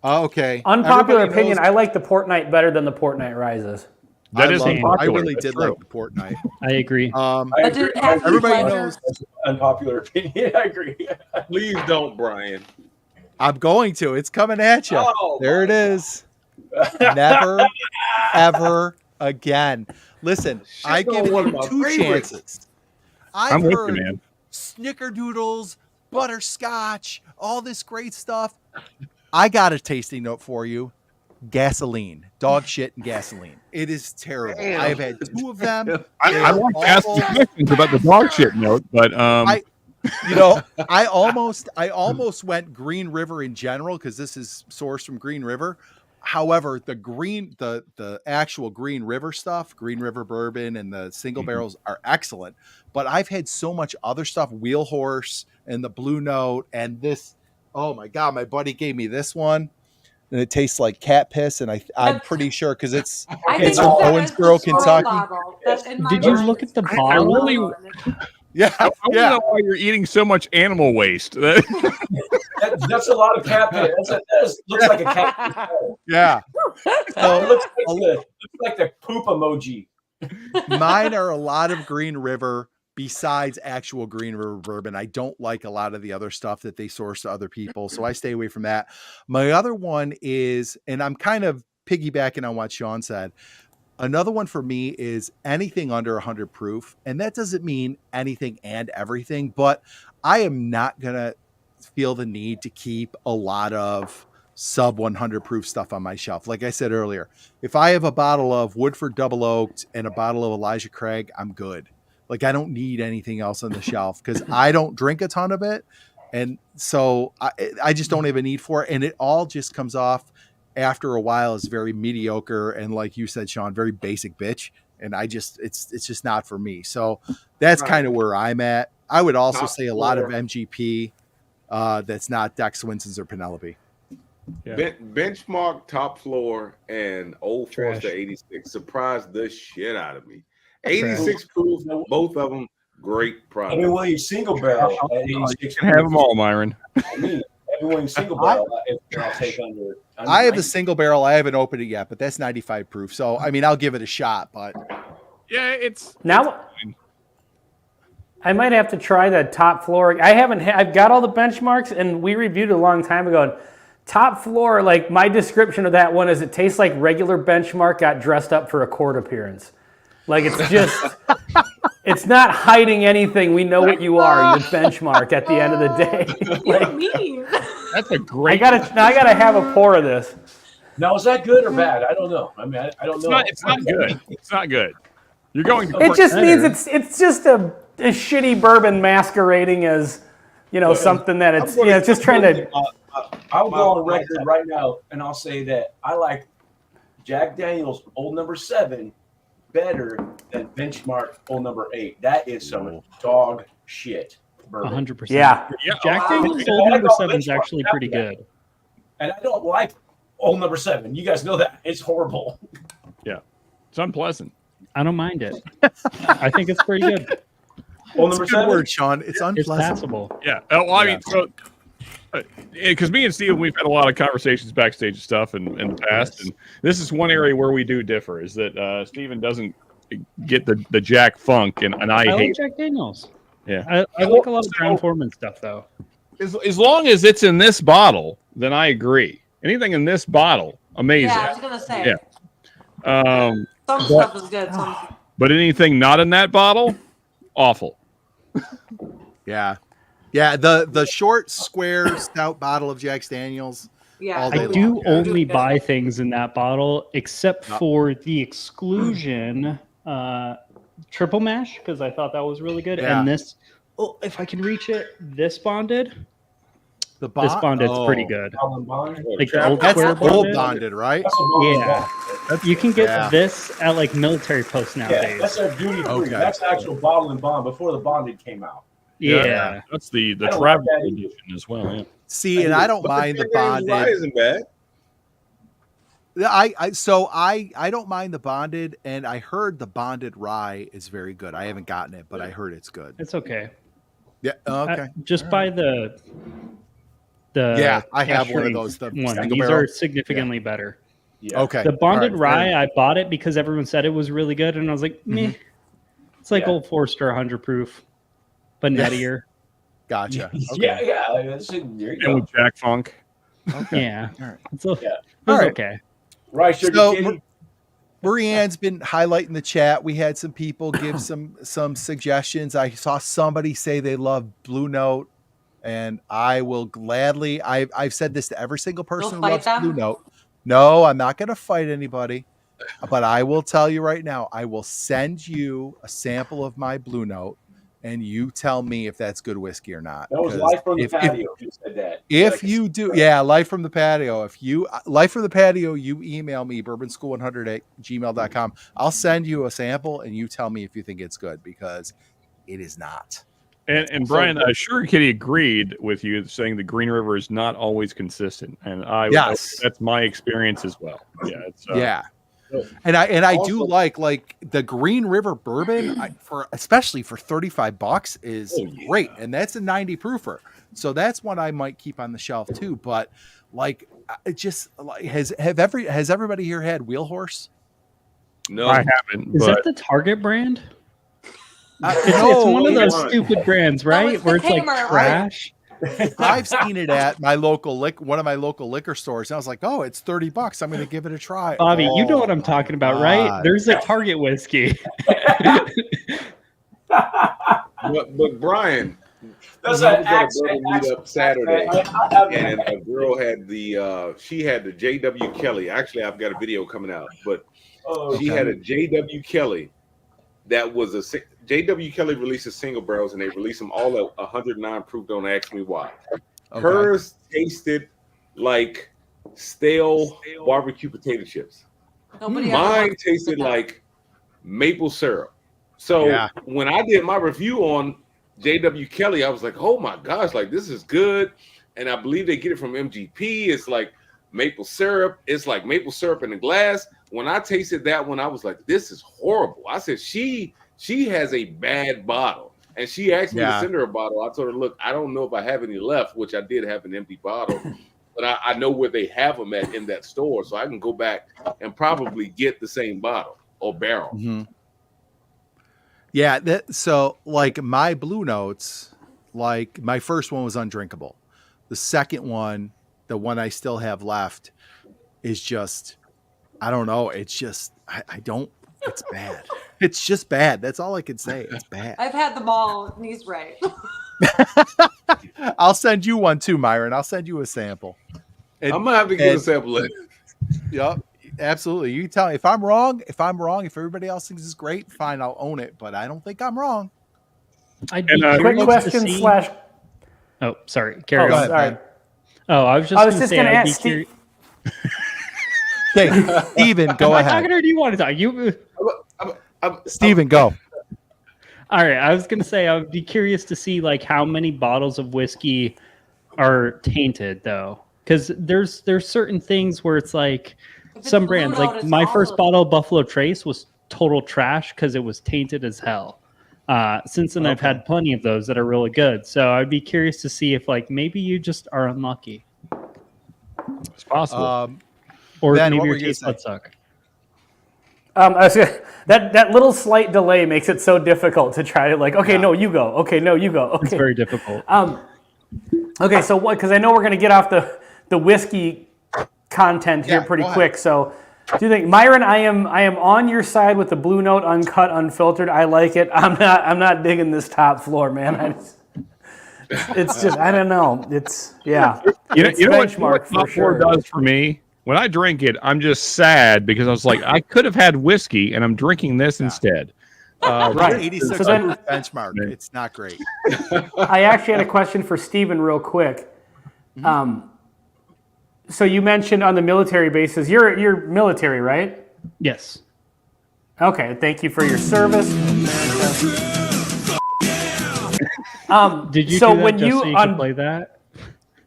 Okay. Unpopular opinion. I like the Port Night better than the Port Night Rises. That is unpopular. I really did like the Port Night. I agree. Everybody knows. Unpopular opinion. I agree. Please don't, Brian. I'm going to. It's coming at you. There it is. Never, ever again. Listen, I give you 2 chances. I've heard snickerdoodles, butterscotch, all this great stuff. I got a tasting note for you. Gasoline, dog shit, and gasoline. It is terrible. Damn. I have had 2 of them. I want to ask you questions about the dog shit note, but I almost went Green River in general because this is sourced from Green River. However, the actual Green River stuff, Green River bourbon and the single barrels are excellent. But I've had so much other stuff, Wheel Horse and the Blue Note and this. Oh my God, my buddy gave me this one. And it tastes like cat piss, and I'm pretty sure because it's from Owensboro, Kentucky. Did you look at the bottle? I want to know why you're eating so much animal waste. That's a lot of cat piss. That looks like a cat piss. Yeah. So it looks like the poop emoji. Mine are a lot of Green River. besides actual Green River bourbon. I don't like a lot of the other stuff that they source to other people, so I stay away from that. My other one is, and I'm kind of piggybacking on what Sean said, another one for me is anything under 100 proof. And that doesn't mean anything and everything, but I am not going to feel the need to keep a lot of sub 100 proof stuff on my shelf. Like I said earlier, if I have a bottle of Woodford Double Oaked and a bottle of Elijah Craig, I'm good. Like I don't need anything else on the shelf because I don't drink a ton of it. And so I just don't have a need for it. And it all just comes off after a while as very mediocre. And like you said, Sean, very basic bitch. And it's just not for me. So that's kind of where I'm at. I would also say a lot of MGP that's not Dex Swinson's or Penelope. Yeah. Benchmark, Top Floor, and Old Forester 86 surprised the shit out of me. 86 proof, both of them great products. Evan Williams single barrel at 86. You can have them all, Myron. I mean, Evan Williams single barrel. I'll take under. I have the single barrel. I haven't opened it yet, but that's 95 proof. So I mean, I'll give it a shot. But yeah, it's I might have to try the Top Floor. I've got all the benchmarks, and we reviewed it a long time ago. And Top Floor, like my description of that one is it tastes like regular Benchmark got dressed up for a court appearance. Like it's just, it's not hiding anything. We know what you are. You're Benchmark at the end of the day. That's a great. I gotta have a pour of this. Now, is that good or bad? I don't know. I mean, I don't know. It's not good. It's not good. You're going to. It just means it's just a shitty bourbon masquerading as, something that it's it's just trying to. I'll go on record right now, and I'll say that I like Jack Daniel's Old Number 7 better than Benchmark Old Number 8. That is some dog shit bourbon. 100%. Yeah. Jack Daniel's Old Number 7 is actually pretty good. And I don't like Old Number 7. You guys know that. It's horrible. Yeah. It's unpleasant. I don't mind it. I think it's pretty good. Old Number 7? word, Sean. It's unpleasant. It's passable. Yeah. Well, I mean, so because me and Steven, we've had a lot of conversations backstage and stuff in the past, and this is one area where we do differ. Is that Steven doesn't get the Jack Funk, and I hate Jack Daniels. Yeah, I like a lot of Brown Foreman stuff though. As long as it's in this bottle, then I agree. Anything in this bottle, amazing. Yeah, I was gonna say. Yeah. Some stuff is good. But anything not in that bottle, awful. Yeah. Yeah, the short square stout bottle of Jack Daniels. Yeah, I do only buy things in that bottle, except for the exclusion triple mash, because I thought that was really good. Yeah. And this, if I can reach it, this bonded. This bonded's pretty good. Like the old that's square old bonded, right? Yeah, you can get this at like military posts nowadays. Yeah, that's a duty free. Okay. That's the actual bottle and bond before the bonded came out. Yeah. That's the travel edition as well. Yeah. See, and I don't mind the bonded. Rye isn't bad. I don't mind the bonded, and I heard the bonded rye is very good. I haven't gotten it, but I heard it's good. It's okay. Yeah. Okay. Just buy the. Yeah, I have one of those. These are significantly better. Yeah. Okay. The bonded rye, I bought it because everyone said it was really good, and I was like, meh. It's like Old Forester 100 proof, but nuttier. Gotcha. Okay. Yeah. There you go. with Jack Funk. Okay. Yeah. All right. It's right. okay. Right, So, Marianne's been highlighting the chat. We had some people give some suggestions. I saw somebody say they love Blue Note, and I will gladly. I've said this to every single person who loves Blue Note. No, I'm not going to fight anybody, but I will tell you right now. I will send you a sample of my Blue Note, and you tell me if that's good whiskey or not. That was Life from the Patio who said that. If you do, yeah, Life from the Patio. If you Life from the Patio, you email me bourbonschool100@gmail.com. I'll send you a sample, and you tell me if you think it's good, because it is not. And Brian, Sugar Kitty agreed with you, saying the Green River is not always consistent, and that's my experience as well. Yeah, it's And I do like the Green River bourbon especially for $35 is great, and that's a 90 proofer, so that's one I might keep on the shelf too. But like, it just has everybody here had Wheel Horse? No, I haven't. Is that the Target brand? It's one of those stupid brands, right? it's Where it's like Hammer, trash. I've seen it at my local one of my local liquor stores. And I was like, oh, it's $30. I'm going to give it a try. Bobby, you know what I'm talking about, right? There's a Target whiskey. But Brian, I was at a brother meet up Saturday, and a girl had she had the J.W. Kelly. Actually, I've got a video coming out, but she had a J.W. Kelly that was J.W. Kelly releases single barrels, and they release them all at 109 proof. Don't ask me why. Okay. Hers tasted like stale barbecue potato chips. Mine tasted like maple syrup. So when I did my review on J.W. Kelly, I was like, oh my gosh, like this is good. And I believe they get it from MGP. It's like maple syrup. It's like maple syrup in a glass. When I tasted that one, I was like, this is horrible. I said, she has a bad bottle. And she asked me to send her a bottle. I told her, look, I don't know if I have any left, which I did have an empty bottle. But I know where they have them at in that store. So I can go back and probably get the same bottle or barrel. Mm-hmm. Yeah, so like my Blue Notes, like my first one was undrinkable. The second one, the one I still have left, is just, I don't know. It's just, it's bad. It's just bad. That's all I can say. It's bad. I've had them all, and he's right. I'll send you one too, Myron. I'll send you a sample. I'm going to have to get a sample in. Yep. Absolutely. You tell me if I'm wrong. If everybody else thinks it's great, fine, I'll own it. But I don't think I'm wrong. I'd be quick question slash. Oh, sorry. Carry on. Sorry. Oh, I was just going to ask Steve. Okay, Steven, go ahead. Talking, or do you want to talk? Steven, go. All right. I was going to say I would be curious to see like how many bottles of whiskey are tainted though, because there's certain things where it's like. Some brands, like my first bottle of Buffalo Trace was total trash because it was tainted as hell. Since then, I've had plenty of those that are really good. So I'd be curious to see if, like, maybe you just are unlucky. It's possible. Or ben, maybe your taste buds suck. That little slight delay makes it so difficult to try to, like, okay, no, you go. Okay, no, you go. Okay. It's very difficult. Okay, so what? Because I know we're going to get off the whiskey content here pretty quick. So do you think, Myron, I am on your side with the Blue Note uncut, unfiltered. I like it. I'm not digging this top floor, man. It's just I don't know. It's you know benchmark what for sure. Does for me when I drink it, I'm just sad because I was like, I could have had whiskey and I'm drinking this instead. Right, 86 benchmark. It's not great. I actually had a question for Steven real quick. So you mentioned on the military bases, you're military, right? Yes. Okay, thank you for your service. Did you so do that when just you so you could play that?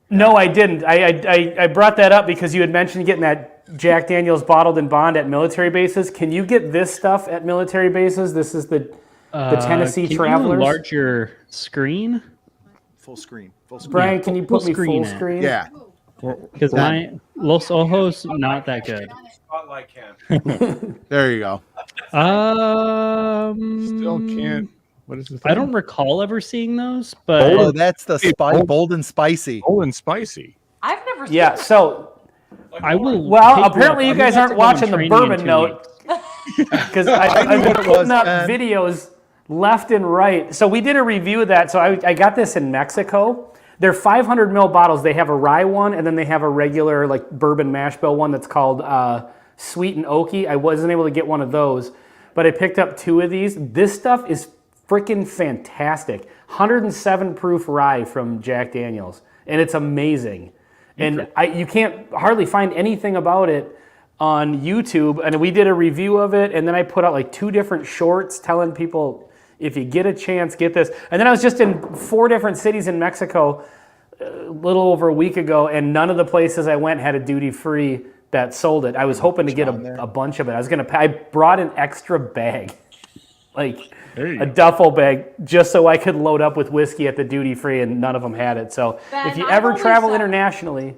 No, I didn't. I brought that up because you had mentioned getting that Jack Daniel's bottled in bond at military bases. Can you get this stuff at military bases? This is the Tennessee Travelers. Can you enlarge your screen? Full screen. Brian, can you put me full screen? Yeah. Because my Los Ojos not that good. Spotlight cam. There you go. Still can't. What is the thing? I don't recall ever seeing those, but that's the bold and spicy. Bold and spicy. I've never seen Yeah, so I will. Well, apparently you guys aren't watching the Bourbon Note because I've been putting up videos left and right. So we did a review of that. So I got this in Mexico. They're 500 ml bottles. They have a rye one, and then they have a regular like bourbon mash bill one that's called Sweet and Oaky. I wasn't able to get one of those, but I picked up 2 of these. This stuff is freaking fantastic. 107 proof rye from Jack Daniel's, and it's amazing. And you can't hardly find anything about it on YouTube. And we did a review of it, and then I put out like 2 different shorts telling people, if you get a chance, get this. And then I was just in 4 different cities in Mexico a little over a week ago, and none of the places I went had a duty-free that sold it. I was hoping to get a bunch of it. I brought an extra bag, like a duffel bag, just so I could load up with whiskey at the duty-free, and none of them had it. So if you ever travel internationally,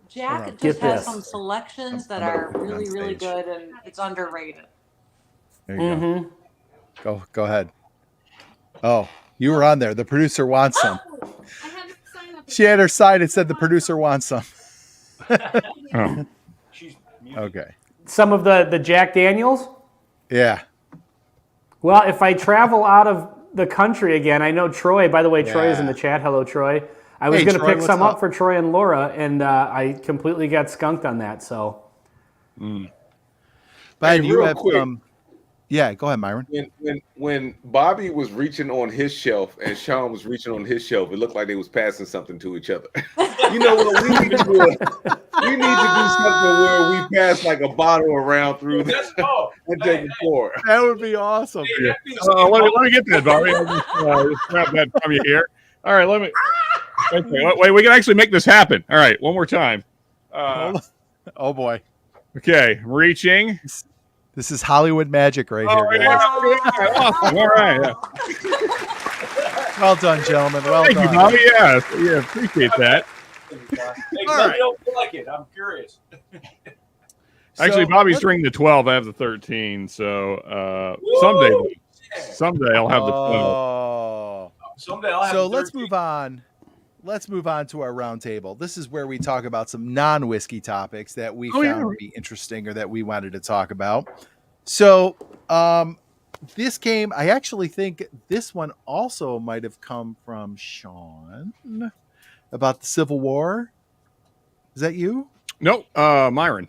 Jack just has some selections that are really, really good, and it's underrated. There you go. Go ahead. Oh, you were on there. The producer wants some. I had to sign up. She had her sign. It said the producer wants some. Oh. Okay. Some of the Jack Daniels? Yeah. Well, if I travel out of the country again, I know Troy, by the way, Troy is in Yeah. the chat. Hello, Troy. I was Hey, going to Troy, pick some what's up for Troy and Laura, and I completely got skunked on that. So, Ben, Hey, you real have quick. some. Yeah, go ahead, Myron. When Bobby was reaching on his shelf and Sean was reaching on his shelf, it looked like they was passing something to each other. You know what? We need to do something where we pass like a bottle around through and take the floor. That would be awesome. Yeah. Let me get that, Bobby. I'll just grab that from you here. All right, let me. Okay, wait, we can actually make this happen. All right, one more time. Oh boy, Okay, reaching. this is Hollywood magic right here, Yeah, guys. look at that. Awesome. All right. Yeah. Well done, gentlemen. Well Thank you, done. Bobby. Yeah, appreciate that. Hey, All let right. me know if you like it. I'm curious. Actually, So, Bobby's let's- drinking the 12. I have the 13. So someday I'll have the 12. Oh. Someday I'll have So the let's 13. move on. Let's move on to our roundtable. This is where we talk about some non-whiskey topics that we found to be interesting or that we wanted to talk about. So this game, I actually think this one also might have come from Sean about the Civil War. Is that you? Nope, Myron.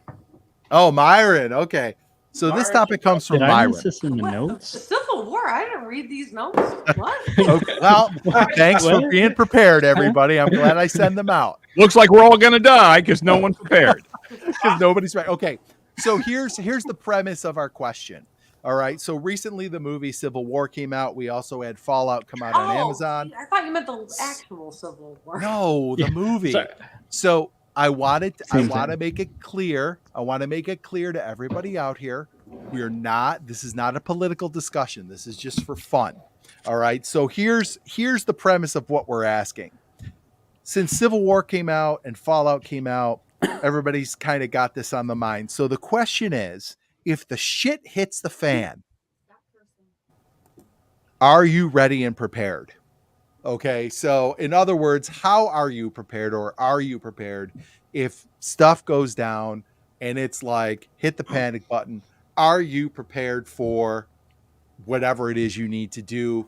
Oh, Myron. Okay. So this Myron, topic comes from Did I Myron. miss this in the What? notes? Civil War? I didn't read these notes. What? Okay. Well, thanks for What? being prepared, everybody. I'm glad I send them out. Looks like we're all gonna die because no one's prepared. Because nobody's right. Okay, so here's the premise of our question. All right, so recently the movie Civil War came out. We also had Fallout come out on Amazon. I thought you meant the actual Civil War. No, the Yeah, movie. sorry. So I want Same to thing. make it clear. I want to make it clear to everybody out here. This is not a political discussion. This is just for fun. All right. So here's the premise of what we're asking. Since Civil War came out and Fallout came out, everybody's kind of got this on the mind. So the question is, if the shit hits the fan, are you ready and prepared? Okay. So in other words, how are you prepared, or are you prepared if stuff goes down and it's like hit the panic button? Are you prepared for whatever it is you need to do?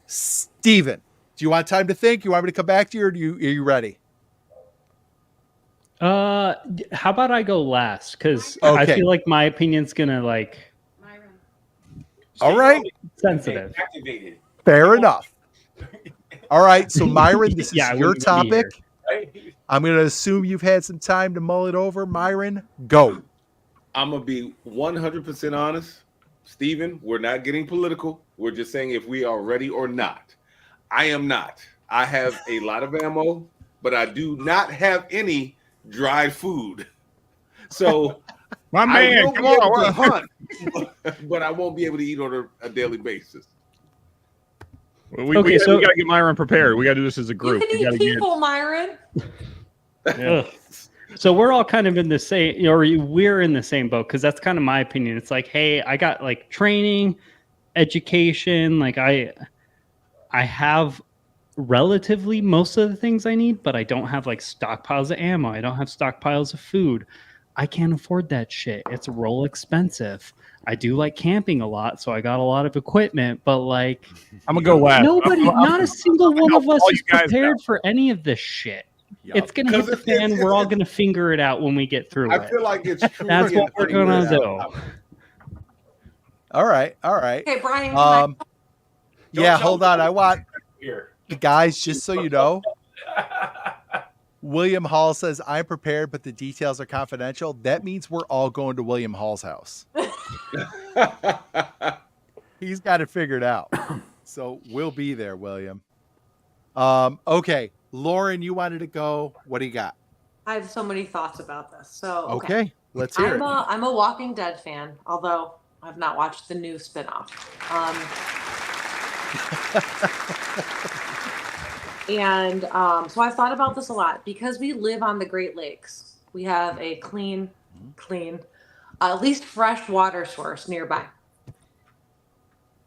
Steven, do you want time to think? You want me to come back to you, or are you ready? How about I go last? Because Okay. I feel like my opinion's gonna like Myron. All right. sensitive. Activated. Fair enough. All right. So Myron, this is Yeah, I your wouldn't be here. topic. I'm going to assume you've had some time to mull it over. Myron, go. I'm gonna be 100% honest, Steven. We're not getting political. We're just saying if we are ready or not. I am not. I have a lot of ammo, but I do not have any dried food. So My I man, will come be able to on. hunt, but I won't be able to eat on a daily basis. We Okay, so- gotta get Myron prepared. We gotta do this as a You group. can We gotta eat people, Myron. Yeah. Ugh. So we're all kind of in the same, or we're in the same boat, because that's kind of my opinion. It's like, hey, I got like training, education, like I have relatively most of the things I need, but I don't have like stockpiles of ammo. I don't have stockpiles of food. I can't afford that shit. It's real expensive. I do like camping a lot, so I got a lot of equipment, but like I'm gonna go last. nobody, not a single one of us all is you guys prepared for any of this shit. Yup. It's gonna hit the Because fan. We're all gonna figure it out when we get through I it. feel like it's true. That's what we're gonna do. All right. All right. Okay, Brian. Yeah, hold on. I want, Here. guys, just so you know, William Hall says, I'm prepared, but the details are confidential. That means we're all going to William Hall's house. He's got it figured out. So we'll be there, William. Okay. Lauren, you wanted to go. What do you got? I have so many thoughts about this. So Okay. Let's hear it. I'm a Walking Dead fan, although I've not watched the new spinoff. So I've thought about this a lot because we live on the Great Lakes. We have a clean, at least fresh water source nearby.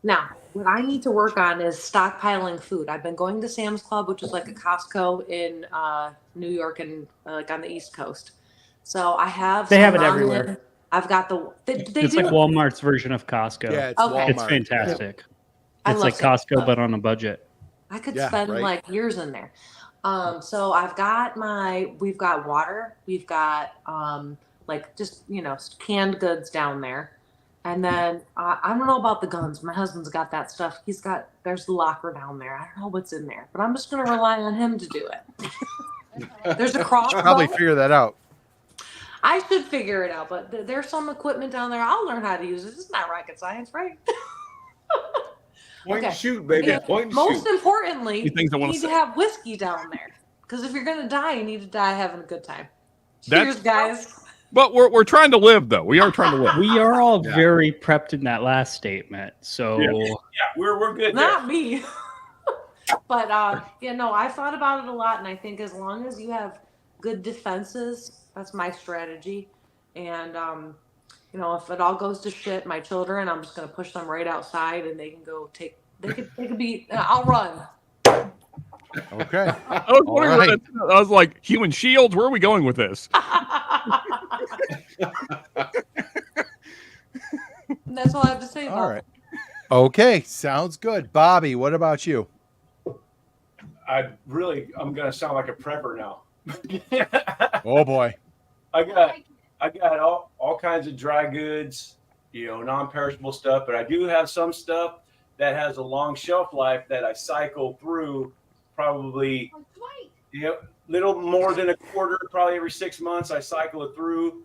Now, what I need to work on is stockpiling food. I've been going to Sam's Club, which is like a Costco in New York and like on the East Coast. So I have. They have it everywhere. I've got the. It's like Walmart's version of Costco. Yeah, it's Okay. Walmart. It's fantastic. I It's love like Sam's Costco, Club. but on a budget. I could Yeah, spend right. like years in there. So I've got we've got water, we've got like just canned goods down there, and then I don't know about the guns. My husband's got that stuff. There's the locker down there. I don't know what's in there, but I'm just gonna rely on him to do it. There's a crossbow. Probably figure that out. I should figure it out, but there's some equipment down there. I'll learn how to use it. It's not rocket science, right? Point Okay. and shoot, baby. Yeah. Point and Most shoot. importantly, These things I you wanna need say. to have whiskey down there. Because if you're gonna die, you need to die having a good time. That's- Cheers, guys. But we're trying to live, though. We are trying to live. We are all Yeah. very prepped in that last statement. So Yeah, we're good. Not me. But I thought about it a lot, and I think as long as you have good defenses, that's my strategy. And if it all goes to shit, my children, I'm just gonna push them right outside, and they can go take. They could be. I'll run. Okay. I was All wondering right. I was like, human shields? Where are we going with this? That's all I have to say about All right. Okay. Sounds good. Bobby, what about you? I'm gonna sound like a prepper now. Oh boy. I got all kinds of dry goods, non-perishable stuff, but I do have some stuff that has a long shelf life that I cycle through probably little more than a quarter, probably every 6 months. I cycle it through.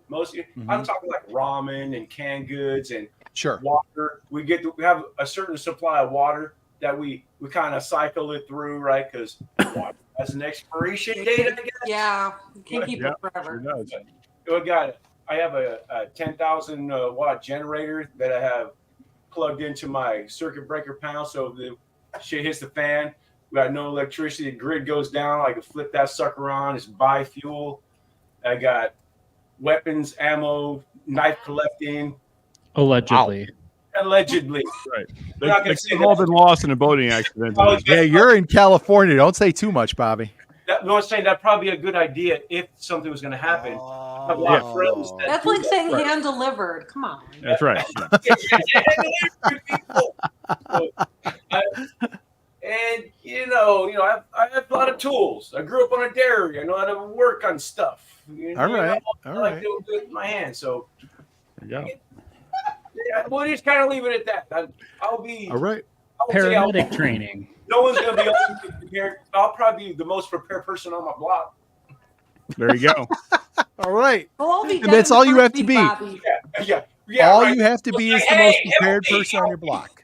I'm talking like ramen and canned goods and Sure. water. We have a certain supply of water that we kind of cycle it through, right? Because water has an expiration date, I guess. Yeah, you can't keep Yeah, it forever. I have a 10,000 watt generator that I have plugged into my circuit breaker panel. So if the shit hits the fan, we got no electricity. The grid goes down. I can flip that sucker on. It's bi-fuel. I got weapons, ammo, knife collecting. allegedly. Allegedly. Right. We're not gonna They've say all that. been lost in a boating accident. Oh, Yeah, you're in California. Don't say too much, Bobby. I'm saying that'd probably be a good idea if something was going to happen. I have a lot of friends that That's do like that. saying hand delivered. Come on. That's right. I have a lot of tools. I grew up on a dairy. I know how to work on stuff. All right. I like doing good with my hands. So Yeah. we'll just kind of leave it at that. I'll be All right. I would say Paramedic training. no one's going to be able to prepared. I'll probably be the most prepared person on my block. There you go. All right. We'll all be And that's all you have to be. Bobby. Yeah. All right. you have to be is the Hey, most prepared hey, person on your block.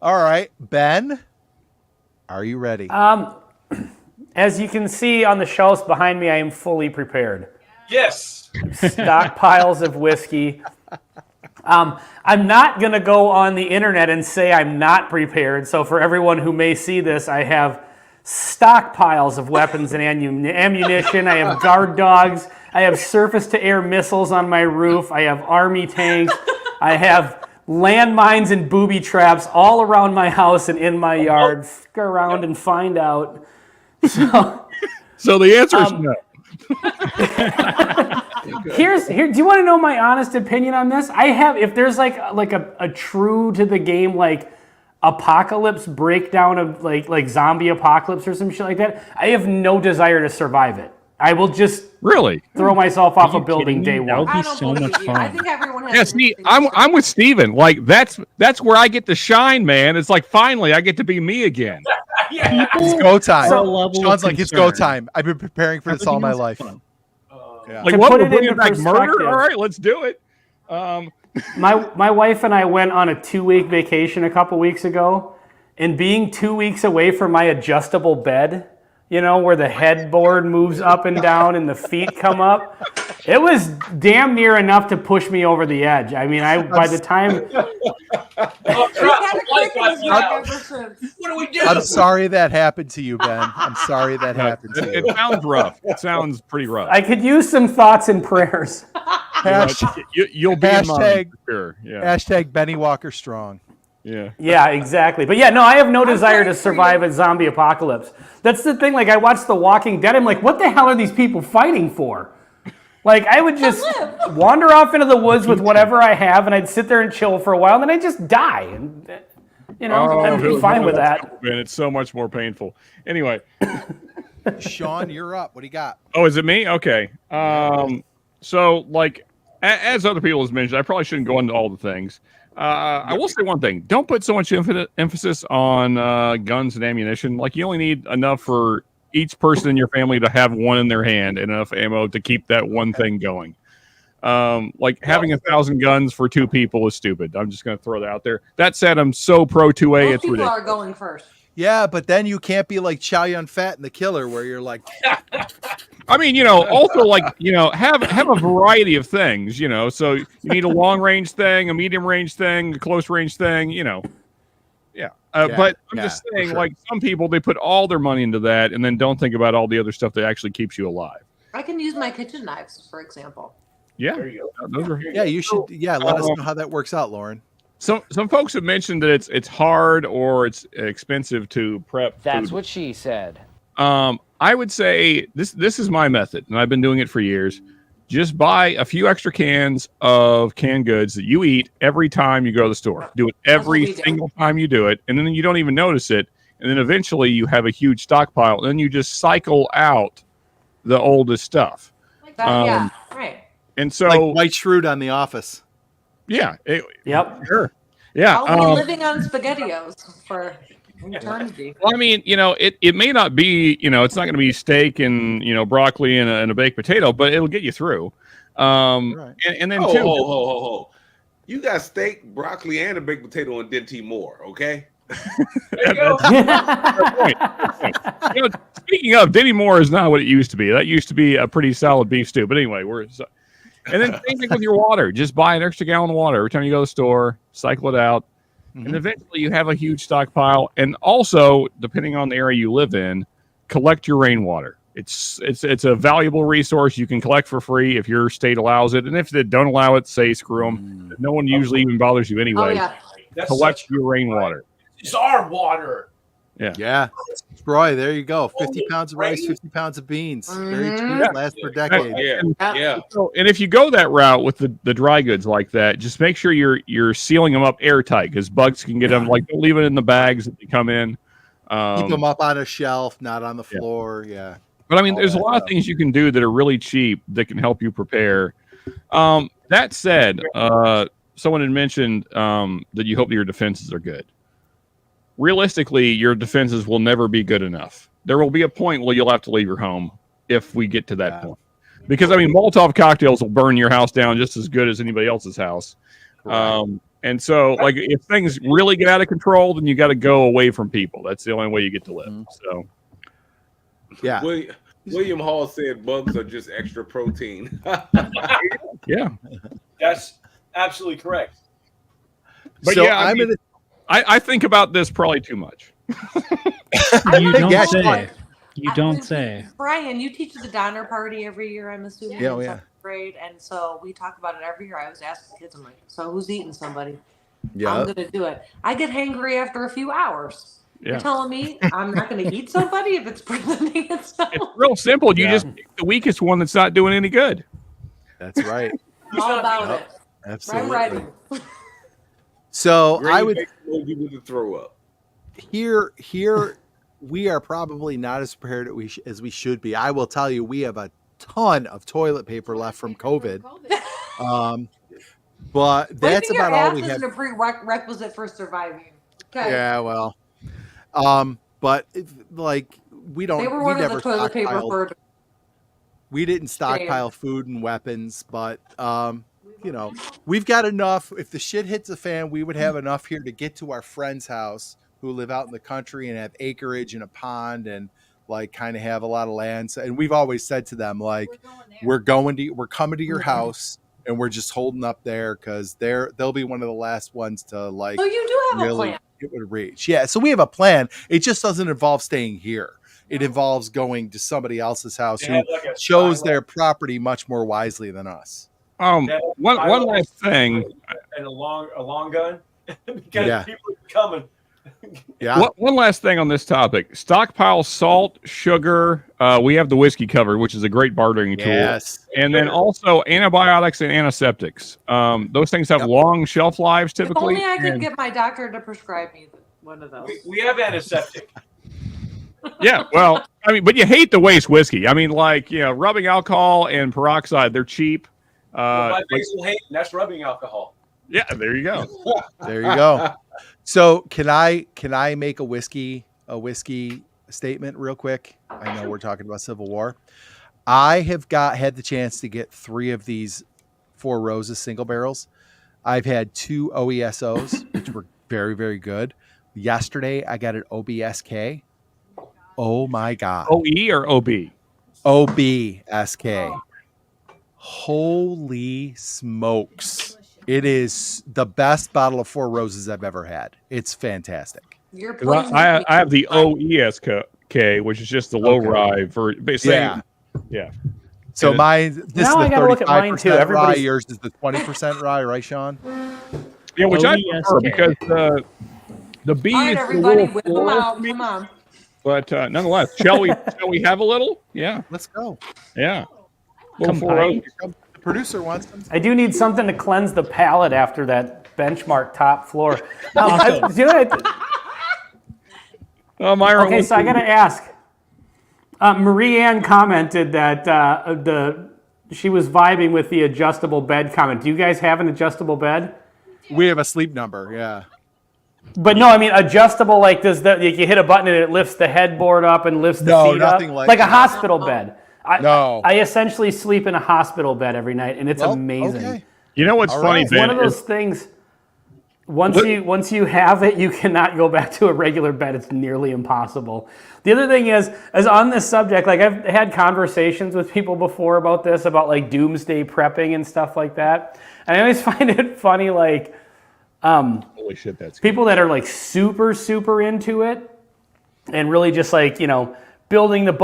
All right. Ben, are you ready? As you can see on the shelves behind me, I am fully prepared. Yes. Stockpiles of whiskey. I'm not going to go on the internet and say I'm not prepared. So for everyone who may see this, I have stockpiles of weapons and ammunition. I have guard dogs. I have surface-to-air missiles on my roof. I have army tanks. I have landmines and booby traps all around my house and in my yard. Go around and find out. So the answer is no. Here. Do you want to know my honest opinion on this? I have, if there's like a true to the game like apocalypse breakdown of like zombie apocalypse or some shit like that, I have no desire to survive it. I will just Really? throw myself off a you building kidding day me? That one. would be I don't so believe much you. I fun. think everyone has. Yeah, an see, instinct. I'm with Steven. Like that's where I get to shine, man. It's like finally I get to be me again. It's go time. So- level Sounds of like it's go concern. time. I've been preparing for this all my life. Yeah. Like To what? put We're it bringing into back murder? perspective. All right, let's do it. My wife and I went on a 2-week vacation a couple weeks ago, and being 2 weeks away from my adjustable bed, where the headboard moves up and down and the feet come up, it was damn near enough to push me over the edge. I mean, by the time We've had a Christmas break ever since. What do we do? I'm sorry that happened to you, Ben. I'm sorry that happened to It you. sounds rough. It sounds pretty rough. I could use some thoughts and prayers. You'll be in mind for sure. Yeah. Hashtag Benny Walker strong. Yeah. Yeah, exactly. But yeah, no, I have no desire to survive a zombie apocalypse. That's the thing. Like, I watched The Walking Dead. I'm like, what the hell are these people fighting for? Like, I would just wander off into the woods with whatever I have, and I'd sit there and chill for a while, and then I'd just die. And, I'd be fine with that. Man, it's so much more painful. Anyway. Sean, you're up. What do you got? Oh, is it me? Okay. So, like, as other people have mentioned, I probably shouldn't go into all the things. I will say one thing. Don't put so much emphasis on guns and ammunition. Like, you only need enough for each person in your family to have one in their hand and enough ammo to keep that one thing going. Like, having 1,000 guns for 2 people is stupid. I'm just going to throw that out there. That said, I'm so pro 2A, it's people ridiculous. are going first. Yeah, but then you can't be like Chow Yun Fat and the Killer, where you're like. I mean, also like, have a variety of things, so you need a long range thing, a medium range thing, a close range thing, Yeah. But I'm just saying, like, some people, they put all their money into that and then don't think about all the other stuff that actually keeps you alive. I can use my kitchen knives, for example. Yeah. There you go. Those are, Yeah, you should. Yeah, let us know how that works out, Lauren. some folks have mentioned that it's hard or it's expensive to prep. That's food. what she said. I would say this is my method, and I've been doing it for years. Just buy a few extra cans of canned goods that you eat every time you go to the store. Do it every single time you do it, and then you don't even notice it. And then eventually you have a huge stockpile, and then you just cycle out the oldest stuff. Like that, yeah, right. And so, like White Shrewd on The Office. Yeah. Yep. Sure. Yeah. I'll be living on SpaghettiOs for eternity. Well, I mean, it may not be, it's not going to be steak and, broccoli and a baked potato, but it'll get you through. Right. And then Ho. You got steak, broccoli, and a baked potato and didn't eat more, okay? Point. Speaking of, Denny Moore is not what it used to be. That used to be a pretty solid beef stew. But anyway, and then same thing with your water. Just buy an extra gallon of water every time you go to the store, cycle it out. And eventually you have a huge stockpile. And also, depending on the area you live in, collect your rainwater. It's a valuable resource you can collect for free if your state allows it. And if they don't allow it, say screw them. No one usually even bothers you anyway. Oh, yeah. Collect your rainwater. It's our water. Yeah. Roy, there you go. 50 pounds of rice, 50 pounds of beans. Very cheap, lasts for decades. Yeah. And if you go that route with the dry goods like that, just make sure you're sealing them up airtight because bugs can get them. Like, don't leave it in the bags that they come in. Keep them up on a shelf, not on the floor. Yeah. But I mean, there's a lot of things you can do that are really cheap that can help you prepare. That said, someone had mentioned that you hope that your defenses are good. Realistically, your defenses will never be good enough. There will be a point where you'll have to leave your home if we get to that point. Because, I mean, Molotov cocktails will burn your house down just as good as anybody else's house. And so, like, if things really get out of control, then you got to go away from people. That's the only way you get to live. So, yeah. William Hall said bugs are just extra protein. Yeah. That's absolutely correct. But so yeah, I think about this probably too much. You don't say. You don't say. Brian, you teach the Donner Party every year, I'm assuming, in seventh grade, and so we talk about it every year. I always ask the kids, I'm like, so who's eating somebody? Yeah. I'm going to do it. I get hangry after a few hours. Yeah. You're telling me I'm not going to eat somebody if it's presenting itself? It's real simple. You just pick the weakest one that's not doing any good. That's right. All about it. Absolutely. I'm ready. So I would throw up. Here we are probably not as prepared as we should be. I will tell you, we have a ton of toilet paper left from COVID. But that's about all we have. Isn't a prerequisite for surviving. Okay. Yeah, well, but like we don't. They were one of the toilet paper for. We didn't stockpile food and weapons, but we've got enough. If the shit hits the fan, we would have enough here to get to our friend's house who live out in the country and have acreage and a pond and like kind of have a lot of land. So, and we've always said to them, like, we're coming to your house and we're just holding up there because they'll be one of the last ones to like. So you do have really a plan. It would reach. Yeah. So we have a plan. It just doesn't involve staying here. It involves going to somebody else's house who chose their property much more wisely than us. One last thing. And a long gun because people are coming. Yeah. One last thing on this topic: stockpile salt, sugar. We have the whiskey covered, which is a great bartering tool. Yes. And then also antibiotics and antiseptics. Those things have long shelf lives typically. If only I could get my doctor to prescribe me one of those. We have antiseptic. Yeah, well, I mean, but you hate to waste whiskey. I mean, like, rubbing alcohol and peroxide, they're cheap. My basal hate, and that's rubbing alcohol. Yeah, there you go. There you go. So can I make a whiskey statement real quick? I know we're talking about Civil War. I have had the chance to get 3 of these Four Roses single barrels. I've had 2 OESOs, which were very, very good. Yesterday, I got an OBSK. Oh my God. OE or OB? OBSK. Holy smokes. It is the best bottle of Four Roses I've ever had. It's fantastic. I have the OESK, which is just the low rye for basically. Yeah. So mine, this now is the 35% rye. Too. Yours is the 20% rye, right, Sean? Yeah, which I prefer because the B All right, is everybody, a whip little them out. for me. Come on. But nonetheless, shall we have a little? Yeah. Let's go. Yeah. The producer wants them. I do need something to cleanse the palate after that benchmark top floor. Myra, okay, so I got to ask. Marie Ann commented that she was vibing with the adjustable bed comment. Do you guys have an adjustable bed? We have a sleep number, yeah. But no, I mean adjustable. Like you hit a button and it lifts the headboard up and lifts the feet up, like a hospital bed. I essentially sleep in a hospital bed every night, and it's amazing. Okay. You know what's funny, Ben? One of those things. Once you have it, you cannot go back to a regular bed. It's nearly impossible. The other thing is on this subject, like I've had conversations with people before about this, about like doomsday prepping and stuff like that. And I always find it funny, like holy shit, that's people that are like super, super into it and really just like, building the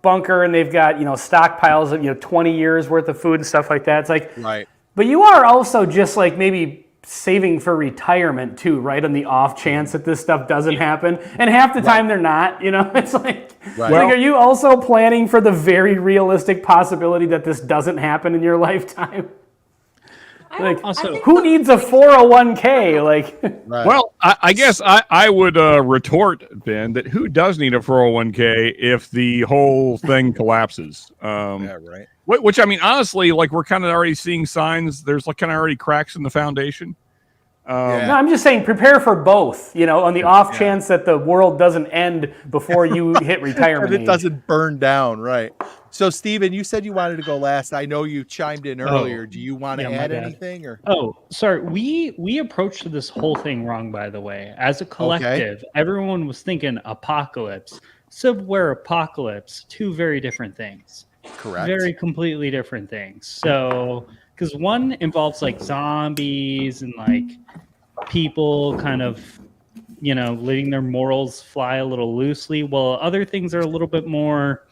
bunker, and they've got, stockpiles of, 20 years worth of food and stuff like that. It's like, right. But you are also just like maybe saving for retirement too, right? On the off chance that this stuff doesn't happen. And half the time they're not, it's like, are you also planning for the very realistic possibility that this doesn't happen in your lifetime? Like, who needs a 401k? Like, well, I guess I would retort, Ben, that who does need a 401k if the whole thing collapses? Yeah, right. Which I mean, honestly, like we're kind of already seeing signs. There's like kind of already cracks in the foundation. No, I'm just saying, prepare for both. On the off chance that the world doesn't end before you hit retirement. It doesn't burn down, right? So, Steven, you said you wanted to go last. I know you chimed in earlier. Do you want to add anything? Or sorry. We approached this whole thing wrong, by the way. As a collective, everyone was thinking apocalypse, Civil War apocalypse, 2 very different things. Correct. Very completely different things. So, because one involves like zombies and like people kind of, letting their morals fly a little loosely, while other things are a little bit more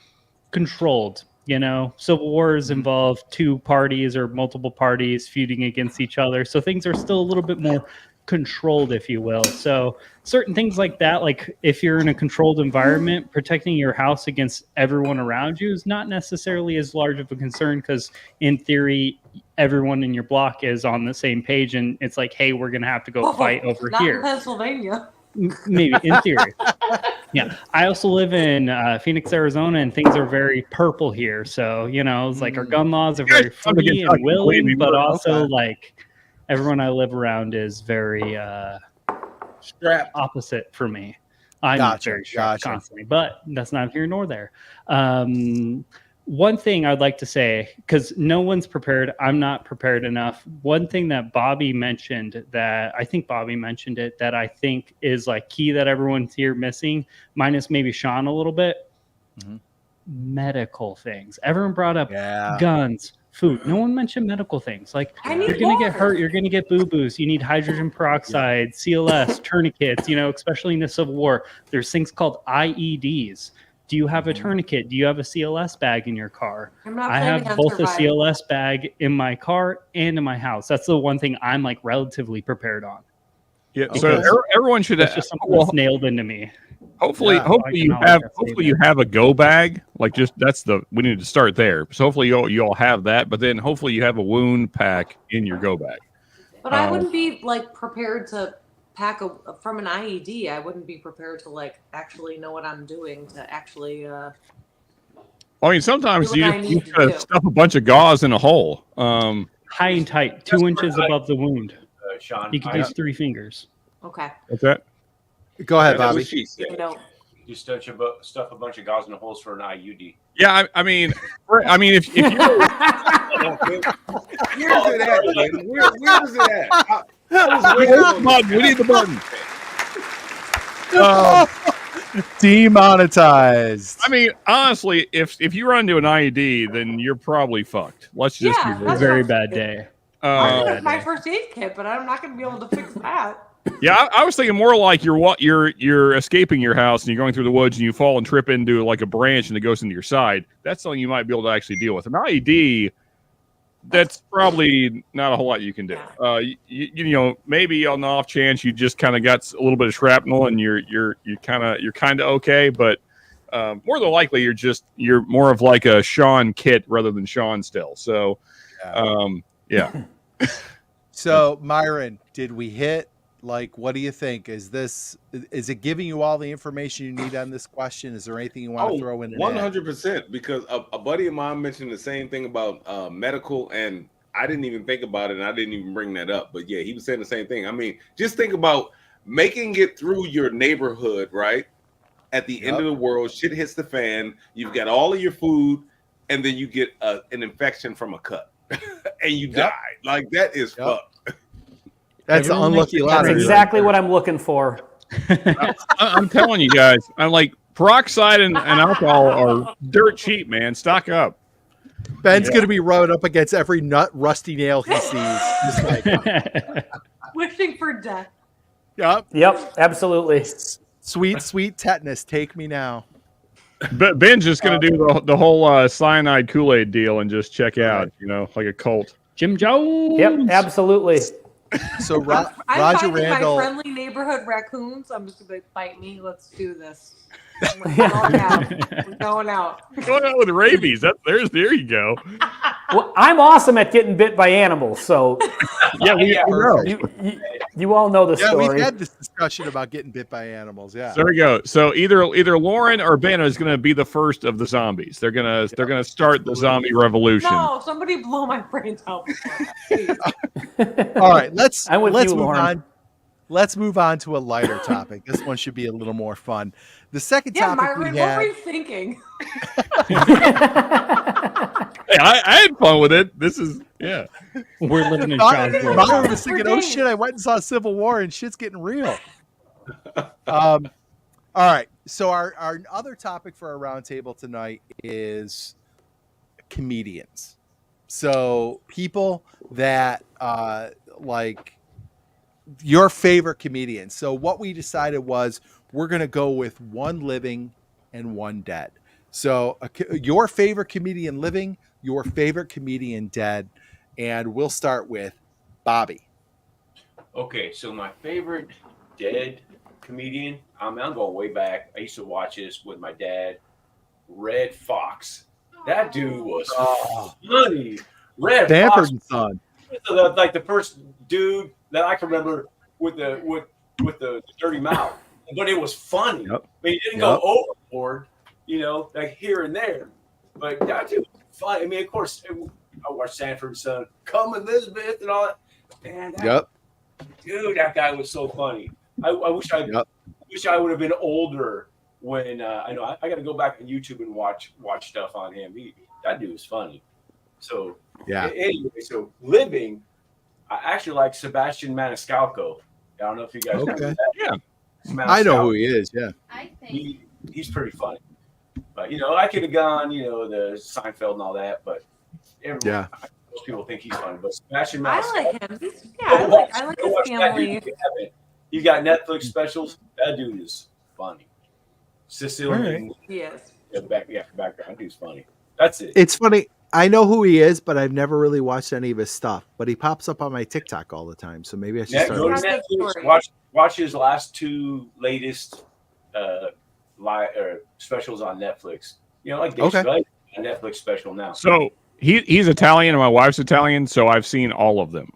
controlled. Civil wars involve 2 parties or multiple parties feuding against each other. So things are still a little bit more controlled, if you will. So certain things like that, like if you're in a controlled environment, protecting your house against everyone around you is not necessarily as large of a concern, because in theory, everyone in your block is on the same page, and it's like, hey, we're going to have to go fight over not here. In Pennsylvania. Maybe, in theory. Yeah. I also live in Phoenix, Arizona, and things are very purple here. So, it's like our gun laws are very free and willing, but also like everyone I live around is very strapped. Opposite for me. I'm very strapped constantly, but that's not here nor there. One thing I'd like to say, because no one's prepared, I'm not prepared enough. One thing that Bobby mentioned, that I think I think is like key that everyone's here missing, minus maybe Sean a little bit. Mm-hmm. Medical things. Everyone brought up guns, food. No one mentioned medical things. Like, you're going to get hurt. You're going to get boo-boos. You need hydrogen peroxide, CLS, tourniquets, especially in the Civil War. There's things called IEDs. Do you have a tourniquet? Do you have a CLS bag in your car? I'm not I planning have on both a surviving. CLS bag in my car and in my house. That's the one thing I'm like relatively prepared on. Yeah. Okay. So everyone should It's just something that's nailed into me. Hopefully, Yeah. hopefully you have a go bag. Like we need to start there. So hopefully you all have that, but then hopefully you have a wound pack in your go bag. But I wouldn't be like prepared to pack from an IED. I wouldn't be prepared to like actually know what I'm doing to actually. I mean, sometimes do what I you need to gotta do. stuff a bunch of gauze in a hole. High and tight, 2 inches above the wound. Sean, You could use 3 fingers. Okay. What's that? Go ahead, That's Bobby. what she said. You know, you stuff a bunch of gauze in the holes for an IUD. Yeah, I mean, if you Where's it at, man? Where's it at? we need the button. Demonetized. I mean, honestly, if you run into an IED, then you're probably fucked. Let's just Yeah, be real. that's Very what- bad day. I have my first aid kit, but I'm not going to be able to fix that. Yeah, I was thinking more like you're escaping your house and you're going through the woods and you fall and trip into like a branch and it goes into your side. That's something you might be able to actually deal with. An IED, that's probably not a whole lot you can do. You know, maybe on the off chance you just kind of got a little bit of shrapnel and you're kind of okay, but more than likely you're more of like a Sean kit rather than Sean still. So, yeah. So Myron, did we hit? Like, what do you think? Is it giving you all the information you need on this question? Is there anything you want to throw in? 100%, because a buddy of mine mentioned the same thing about medical, and I didn't even think about it, and I didn't even bring that up. But yeah, he was saying the same thing. I mean, just think about making it through your neighborhood, right? At the end of the world, shit hits the fan. You've got all of your food, and then you get an infection from a cut, and you die. Like, that is fucked. That's the unlucky lottery. That's exactly what I'm looking for. I'm telling you guys, I'm like, peroxide and alcohol are dirt cheap, man. Stock up. Ben's going to be rubbing up against every nut rusty nail he sees. Just like, Wishing for death. Yep, absolutely. Sweet tetanus. Take me now. But Ben's just going to do the whole cyanide Kool-Aid deal and just check out, you know, like a cult. Jim Jones. Yep, absolutely. So I'm Roger finding Randall. my friendly neighborhood raccoons. I'm just going to bite me. Let's do this. We're going out. We're going out. Going out with rabies. There you go. Well, I'm awesome at getting bit by animals, so Yeah, we know. you all know the Yeah, story. we've had this discussion about getting bit by animals. Yeah. So there we go. So either Lauren or Ben is going to be the first of the zombies. They're gonna start the zombie revolution. No, somebody blow my brains out. All right, let's I'm with you, move Lauren. on. Let's move on to a lighter topic. This one should be a little more fun. The second Yeah, topic Myron, we what had. were you thinking? Hey, I had fun with it. This is We're living in Sean's world. Myron was thinking, "Oh shit! I went and saw Civil War, and shit's getting real." All right. So our other topic for our roundtable tonight is comedians. So people that like your favorite comedian. So what we decided was we're going to go with one living and one dead. So your favorite comedian living, your favorite comedian dead, and we'll start with Bobby. Okay, so my favorite dead comedian, I'm going way back. I used to watch this with my dad. Red Fox. That dude was funny. Red Stanford Fox, and Son. like the first dude that I can remember with the dirty mouth, but it was funny. Yep. I mean, he didn't go overboard, like here and there. But that dude was funny. I mean, of course, I watched Sanford and Son, Come Elizabeth, and all that. Man, dude, that guy was so funny. I wish I would have been older when I know I got to go back on YouTube and watch stuff on him. That dude was funny. So anyway, so living, I actually like Sebastian Maniscalco. I don't know if you guys know that. Yeah. I know who he is. Yeah. I think He's pretty funny. But I could have gone, the Seinfeld and all that, but most people think he's funny. But Sebastian I Maniscalco. like him. I like his family. You got Netflix specials. That dude is funny. Sicilian. Right. Yes. Background. He's funny. That's it. It's funny. I know who he is, but I've never really watched any of his stuff. But he pops up on my TikTok all the time, so maybe I should start. Go to That's a Netflix. story. Watch his last 2 latest specials on Netflix. You know, like Dave Chappelle, a Netflix special now. So he's Italian and my wife's Italian, so I've seen all of them.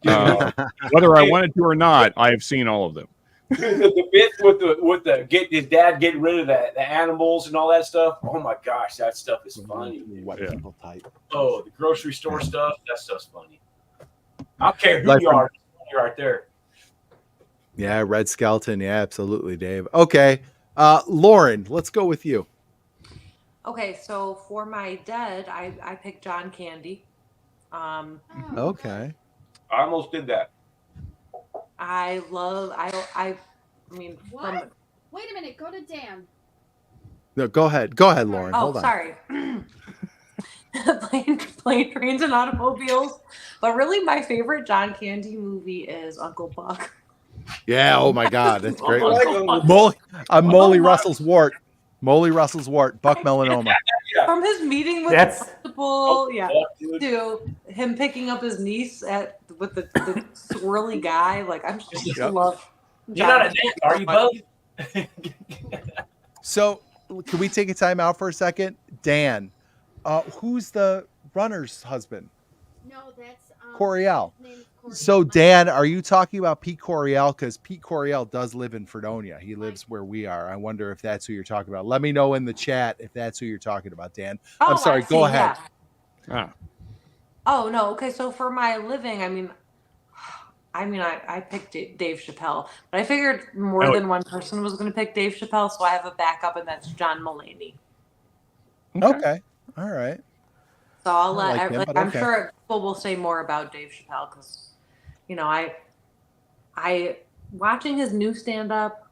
Whether I wanted to or not, I have seen all of them. The bit with the get his dad getting rid of the animals and all that stuff. Oh my gosh, that stuff is funny. What people type. Oh, the grocery store stuff. That stuff's funny. I don't care who you are. You're right there. Yeah, Red Skeleton. Yeah, absolutely, Dave. Okay, Lauren, let's go with you. Okay, so for my dead, I picked John Candy. Okay. I almost did that. I mean, What? Wait a minute. Go to Dan. No, go ahead. Go ahead, Lauren. Oh, Hold on. sorry. Plane, trains, and automobiles. But really, my favorite John Candy movie is Uncle Buck. Yeah. Oh my God, that's great. Uncle Buck. Molly Russell's wart. Molly Russell's wart. Buck melanoma. From his meeting with the principal, to him picking up his niece with the swirly guy. Like, I'm just love. You're not a dad, are you both? So, can we take a time out for a second? Dan, who's the runner's husband? No, that's Coriel. his name is Coriel. So, Dan, are you talking about Pete Coriel? Because Pete Coriel does live in Fredonia. He lives where we are. I wonder if that's who you're talking about. Let me know in the chat if that's who you're talking about, Dan. I'm sorry. Go ahead. Yeah. Oh no. Okay. So for my living, I picked Dave Chappelle, but I figured more than one person was going to pick Dave Chappelle, so I have a backup, and that's John Mulaney. Okay. All right. So I'll let. like him, but I'm okay. sure people will say more about Dave Chappelle because, I watching his new stand up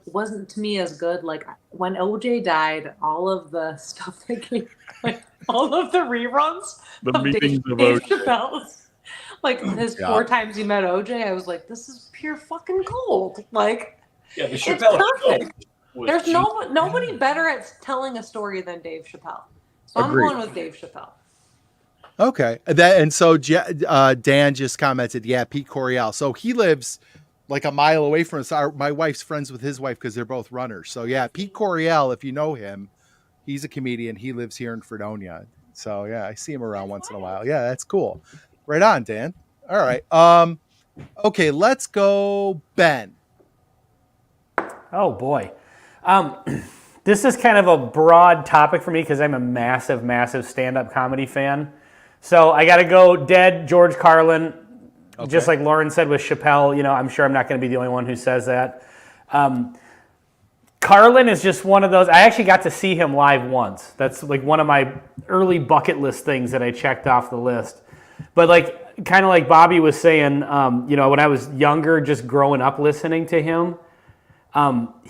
wasn't to me as good. Like when OJ died, all of the stuff that came, like all of the reruns The of meetings of Dave OJ. Chappelle's, like his 4 times he met OJ, I was like, this is pure fucking gold. Like, Yeah, the it's Chappelle perfect. was There's cheap. nobody better at telling a story than Dave Chappelle. So Agreed. I'm going with Dave Chappelle. Okay. So Dan just commented, yeah, Pete Coriel. So he lives like a mile away from us. My wife's friends with his wife because they're both runners. So yeah, Pete Coriel, if you know him, he's a comedian. He lives here in Fredonia. So yeah, I see him around once in a while. Yeah, that's cool. Right on, Dan. All right. Okay, let's go, Ben. Oh boy. This is kind of a broad topic for me because I'm a massive, massive stand-up comedy fan. So I got to go dead George Carlin, just like Lauren said with Chappelle. I'm sure I'm not going to be the only one who says that. Carlin is just one of those. I actually got to see him live once. That's like one of my early bucket list things that I checked off the list. But like, kind of like Bobby was saying, when I was younger, just growing up listening to him,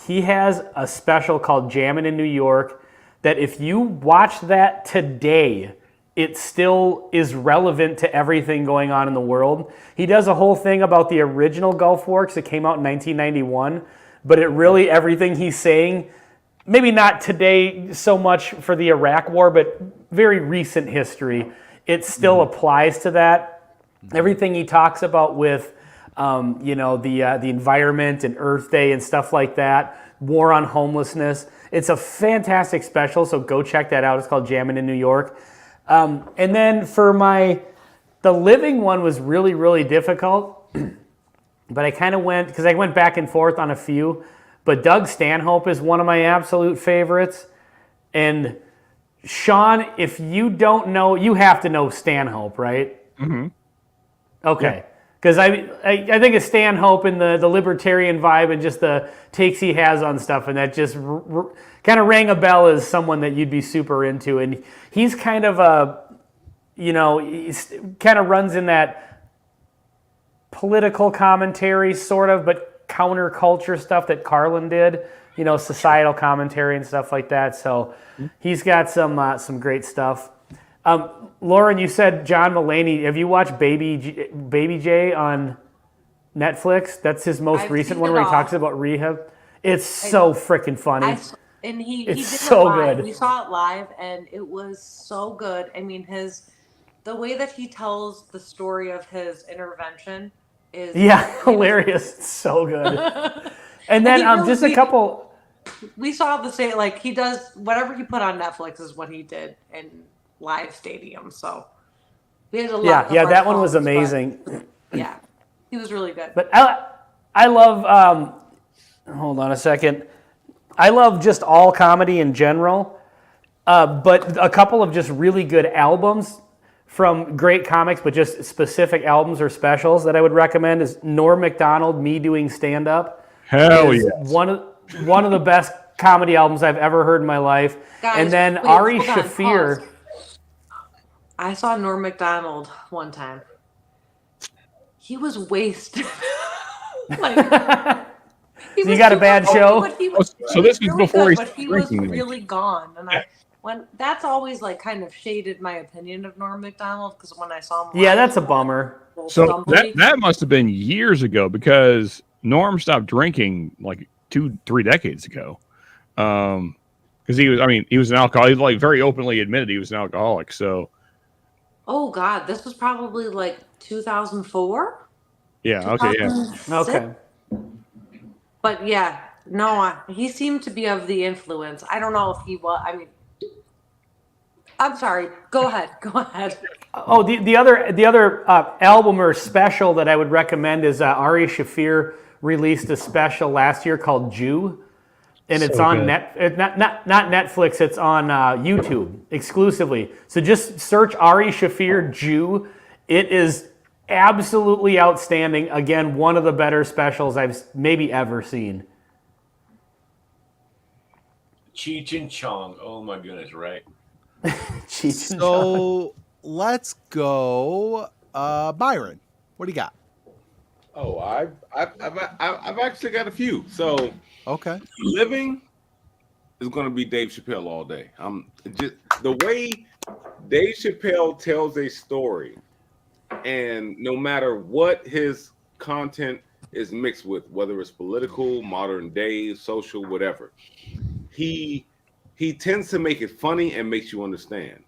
he has a special called Jammin' in New York that if you watch that today, it still is relevant to everything going on in the world. He does a whole thing about the original Gulf War because it came out in 1991, but it really, everything he's saying, maybe not today so much for the Iraq War, but very recent history, it still applies to that. Everything he talks about with the environment and Earth Day and stuff like that, war on homelessness. It's a fantastic special, so go check that out. It's called Jammin' in New York. And then for the living one was really, really difficult, but I kind of because I went back and forth on a few, but Doug Stanhope is one of my absolute favorites. And Sean, if you don't know, you have to know Stanhope, right? Mm-hmm. Okay. Because I think of Stanhope and the libertarian vibe and just the takes he has on stuff, and that just kind of rang a bell as someone that you'd be super into. And he's kind of he's kind of runs in that political commentary sort of, but counterculture stuff that Carlin did, societal commentary and stuff like that. So he's got some great stuff. Lauren, you said John Mulaney. Have you watched Baby J on Netflix? That's his most recent one where he talks about rehab. It's so freaking funny. And he it's did so it live. good. We saw it live, and it was so good. I mean, the way that he tells the story of his intervention is hilarious. It's so good. And then just a couple. We saw the same. Like he does whatever he put on Netflix is what he did in live stadium. So we had a lot. Yeah, that one was amazing. Yeah, he was really good. But I love. Hold on a second. I love just all comedy in general, but a couple of just really good albums from great comics, but just specific albums or specials that I would recommend is Norm Macdonald, Me Doing Stand-Up. Hell yes. One of the best comedy albums I've ever heard in my life. Guys, and then wait, Ari hold on, Shaffir. pause. I saw Norm Macdonald one time. He was wasted. You got a bad show? So this was before he was really gone. And that's always like kind of shaded my opinion of Norm Macdonald because when I saw him, that's a bummer. So that must have been years ago because Norm stopped drinking like 2-3 decades ago. Because he was an alcoholic. He like very openly admitted he was an alcoholic. So. Oh God, this was probably like 2004. Yeah. Okay. Yeah. Okay. But yeah, no, he seemed to be of the influence. I don't know if he was. I mean, I'm sorry. Go ahead. Oh, the other album or special that I would recommend is Ari Shaffir released a special last year called Jew, and it's on not Netflix. It's on YouTube exclusively. So just search Ari Shaffir Jew. It is absolutely outstanding. Again, one of the better specials I've maybe ever seen. Cheech and Chong. Oh my goodness, right? So let's go, Byron. What do you got? Oh, I've actually got a few. So okay, living is going to be Dave Chappelle all day. Just the way Dave Chappelle tells a story. And no matter what his content is mixed with, whether it's political, modern day, social, whatever, he tends to make it funny and makes you understand.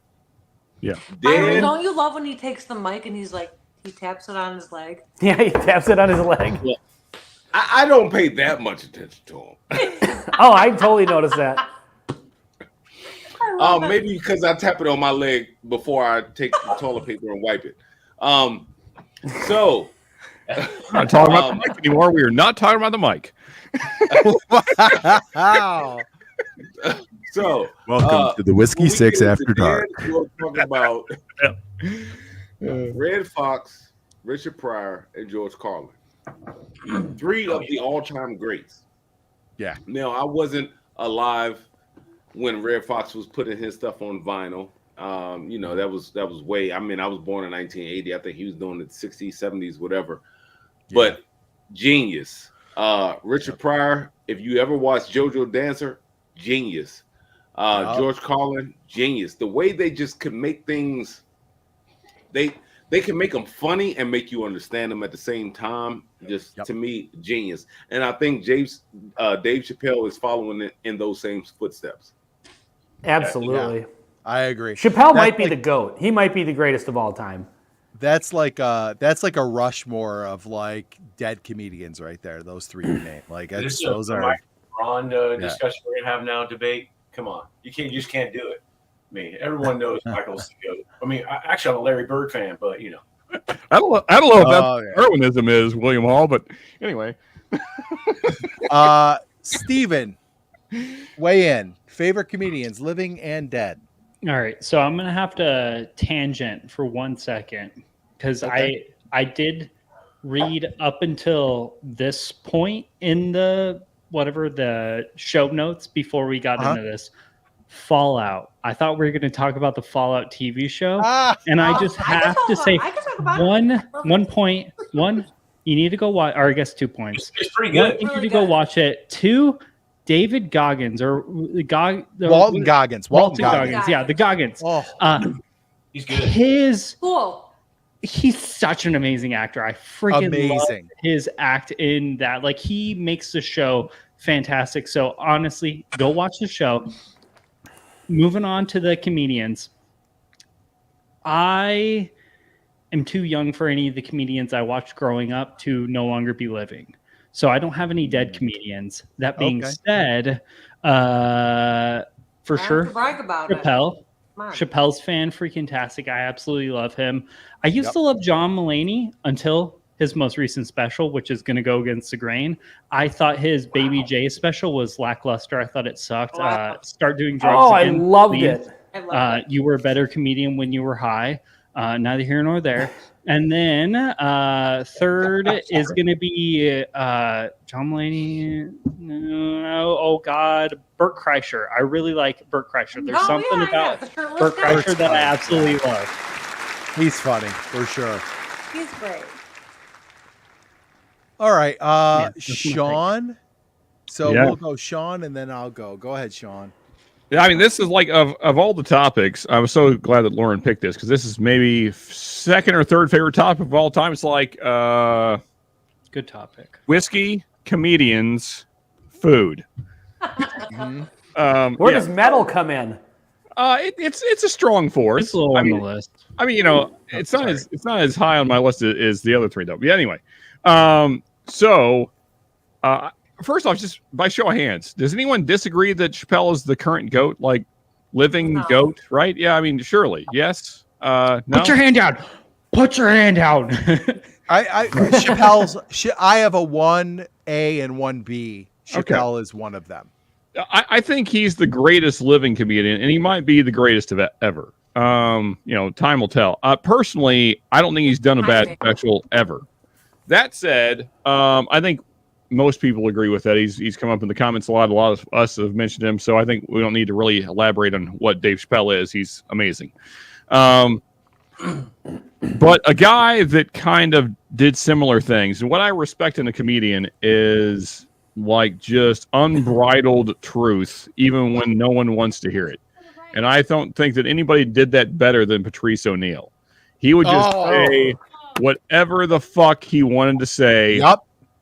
Yeah. Byron, don't you love when he takes the mic and he's like, he taps it on his leg? Yeah, he taps it on his leg. Well, I don't pay that much attention to him. Oh, I totally noticed that. Maybe because I tap it on my leg before I take the toilet paper and wipe it. So we're not talking about the mic anymore. We are not talking about the mic. Wow. So welcome to the Whiskey 6 After Dark. We're talking about Red Fox, Richard Pryor, and George Carlin. 3 of the all-time greats. Yeah. Now, I wasn't alive when Red Fox was putting his stuff on vinyl. That was way. I mean, I was born in 1980. I think he was doing it 60s, 70s, whatever. Yeah. But genius. Richard Pryor. If you ever watched JoJo Dancer, genius. George Carlin, genius. The way they just could make things, they can make them funny and make you understand them at the same time. Just to me, genius. And I think Dave Chappelle is following in those same footsteps. Absolutely. Yeah. I agree. Chappelle might be the GOAT. He might be the greatest of all time. That's like a Rushmore of like dead comedians right there. Those 3 you name. Like those are Ron discussion we're gonna have now. Debate. Come on, you just can't do it. I mean, everyone knows Michael's the GOAT. I mean, actually, I'm a Larry Bird fan, but you know. I don't know if that Darwinism is William Hall, but anyway. Steven, weigh in. Favorite comedians, living and dead. All right, so I'm gonna have to tangent for 1 second because I did read up until this point in the show notes before we got into this. Fallout. I thought we were going to talk about the Fallout TV show, and I just have to say one point. One, you need to go watch, or I guess 2 points. It's pretty good. One, you need to go watch it. 2, David Goggins Walton Goggins. Yeah, the Goggins. Oh, he's good. He's such an amazing actor. I freaking love his act in that. Like, he makes the show fantastic. So honestly, go watch the show. Moving on to the comedians. I am too young for any of the comedians I watched growing up to no longer be living. So I don't have any dead comedians. That being said, for sure, brag about Chappelle. Chappelle's fan freaking tastic. I absolutely love him. I used to love John Mulaney until his most recent special, which is going to go against the grain. I thought his Baby J special was lackluster. I thought it sucked. Start doing drugs again. I loved please. it. You were a better comedian when you were high. Neither here nor there. And then third is going to be John Mulaney. No, oh God, Bert Kreischer. I really like Bert Kreischer. There's something about Bert Kreischer that I absolutely love. He's funny for sure. He's great. All right, Sean. So we'll go Sean, and then I'll go. Go ahead, Sean. Yeah, I mean, this is like of all the topics. I was so glad that Lauren picked this because this is maybe second or third favorite topic of all time. It's like good topic: whiskey, comedians, food. Where does metal come in? It's a strong force. It's low on the list. I mean, it's not as high on my list as the other three though. But anyway, first off, just by show of hands, does anyone disagree that Chappelle is the current GOAT, like living GOAT, right? Yeah, I mean, surely. Yes. No? Put your hand down. Put your hand down. Chappelle's. I have a 1A and 1B. Chappelle is one of them. I think he's the greatest living comedian, and he might be the greatest of ever. Time will tell. Personally, I don't think he's done a bad special ever. That said, I think most people agree with that. He's come up in the comments a lot. A lot of us have mentioned him, so I think we don't need to really elaborate on what Dave Chappelle is. He's amazing. But a guy that kind of did similar things, and what I respect in a comedian is like just unbridled truth, even when no one wants to hear it. And I don't think that anybody did that better than Patrice O'Neal. He would just say whatever the fuck he wanted to say.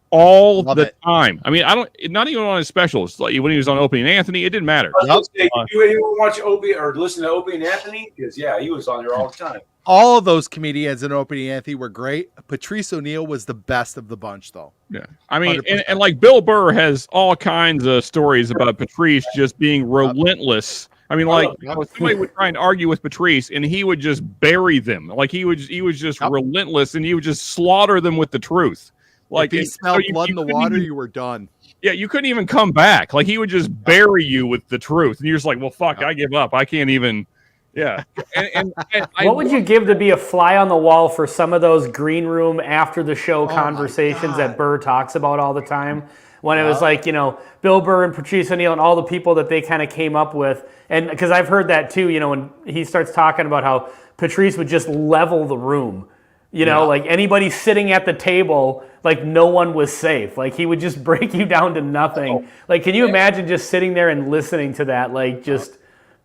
All the time. I mean, not even on his specials. Like when he was on Opie and Anthony, it didn't matter. You watch Opie or listen to Opie and Anthony? Because he was on there all the time. All of those comedians in Opie and Anthony were great. Patrice O'Neal was the best of the bunch, though. Yeah, I mean, and like Bill Burr has all kinds of stories about Patrice just being relentless. I mean, like somebody would try and argue with Patrice, and he would just bury them. Like he was just relentless, and he would just slaughter them with the truth. Like if he smelled blood in the water, you were done. Yeah, you couldn't even come back. Like he would just bury you with the truth, and you're just like, well, fuck, I give up. I can't even. Yeah. And what would you give to be a fly on the wall for some of those green room after the show conversations that Burr talks about all the time? When it was like, Bill Burr and Patrice O'Neal and all the people that they kind of came up with. And because I've heard that too, when he starts talking about how Patrice would just level the room. Like anybody sitting at the table, like no one was safe. Like he would just break you down to nothing. Like, can you imagine just sitting there and listening to that? Like just,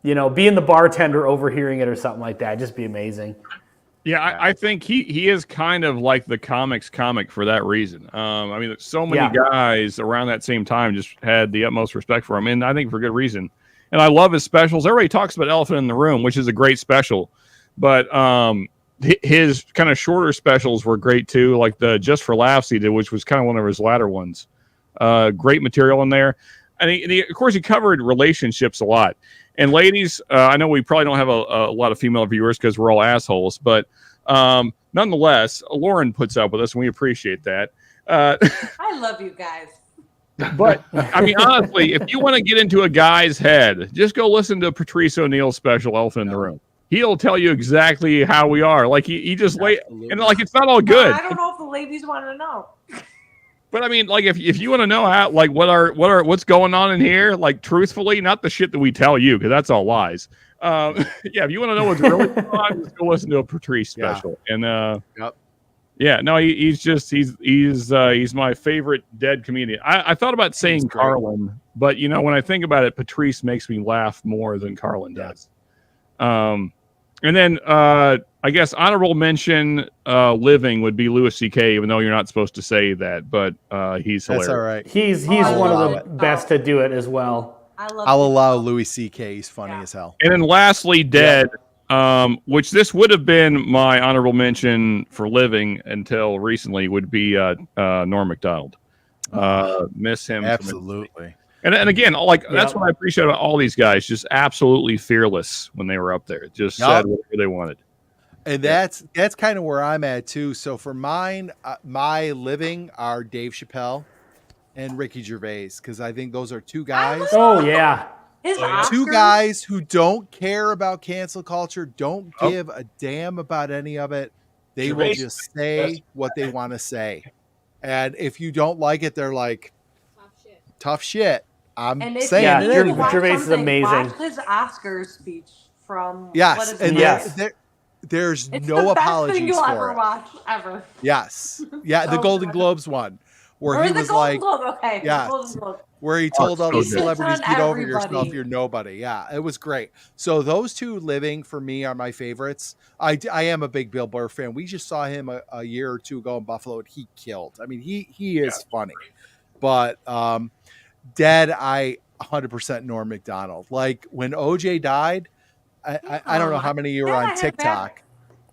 being the bartender overhearing it or something like that. Just be amazing. Yeah, I think he is kind of like the comics comic for that reason. I mean, so many guys around that same time just had the utmost respect for him, and I think for good reason. And I love his specials. Everybody talks about Elephant in the Room, which is a great special, but his kind of shorter specials were great too, like the Just for Laughs he did, which was kind of one of his latter ones. Great material in there. And of course, he covered relationships a lot. And ladies, I know we probably don't have a lot of female viewers because we're all assholes, but nonetheless, Lauren puts up with us, and we appreciate that. I love you guys. But, I mean, honestly, if you want to get into a guy's head, just go listen to Patrice O'Neal's special Elephant in the Room. He'll tell you exactly how we are. Like, he just and like, it's not all good. I don't know if the ladies want to know. But I mean, like, if you want to know how, like, what's going on in here, like, truthfully, not the shit that we tell you, because that's all lies. If you want to know what's really going on, just go listen to a Patrice special. And he's my favorite dead comedian. I thought about saying Carlin, but when I think about it, Patrice makes me laugh more than Carlin does. And then I guess honorable mention living would be Louis C.K., even though you're not supposed to say that, but he's hilarious. That's all right. He's one of the best to do it as well. I'll allow Louis C.K. He's funny as hell. And then lastly, Dead, which this would have been my honorable mention for living until recently, would be Norm Macdonald. Miss him. Absolutely. And again, like that's what I appreciate about all these guys, just absolutely fearless when they were up there. Just said whatever they wanted. And that's kind of where I'm at too. So for mine, my living are Dave Chappelle and Ricky Gervais, because I think those are two guys. Oh yeah. Two guys who don't care about cancel culture, don't give a damn about any of it. They Gervais, will just say what they want to say. And if you don't like it, they're like, tough shit. I'm saying Gervais is amazing. Watch his Oscar speech from yes, and there's no apologies thing you'll for ever it. Watch ever. Yes, yeah, the Golden Globes one, where he was like, where he told all the celebrities, "Get over yourself, you're nobody." Yeah, it was great. So those two living for me are my favorites. I am a big Bill Burr fan. We just saw him a year or two ago in Buffalo, and he killed. I mean, he is funny, but Dead, I 100% Norm Macdonald. Like when OJ died, I don't know how many of you were on TikTok.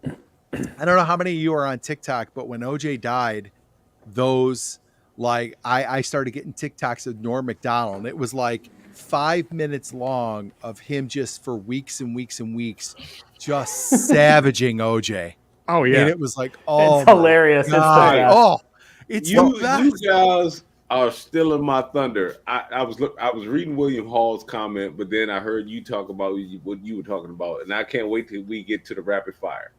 I don't know how many of you are on TikTok, but when OJ died, those I started getting TikToks of Norm Macdonald. It was like 5 minutes long of him just for weeks and weeks and weeks, just savaging OJ. Oh yeah, and it was like, oh, it's hilarious. It's it's you guys are stealing my thunder. I was reading William Hall's comment, but then I heard you talk about what you were talking about, and I can't wait till we get to the rapid fire.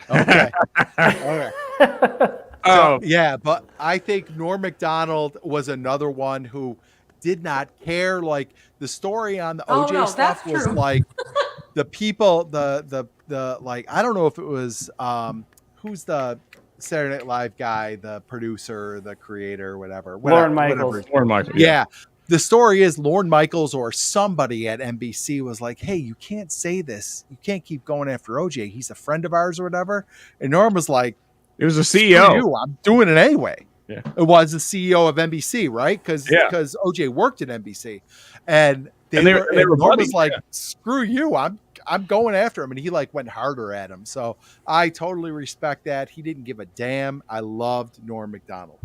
Okay. Okay. So, yeah, but I think Norm Macdonald was another one who did not care. Like the story on the OJ stuff was like the people, the like, I don't know if it was who's the Saturday Night Live guy, the producer, the creator, whatever. Lorne Michaels. Lorne Michaels. Yeah. The story is Lorne Michaels or somebody at NBC was like, hey, you can't say this. You can't keep going after OJ. He's a friend of ours or whatever. And Norm was like, it was a CEO. You, I'm doing it anyway. Yeah. It was the CEO of NBC, right? Because OJ worked at NBC. And Norm was like, screw you. I'm going after him. And he like went harder at him. So I totally respect that. He didn't give a damn. I loved Norm Macdonald.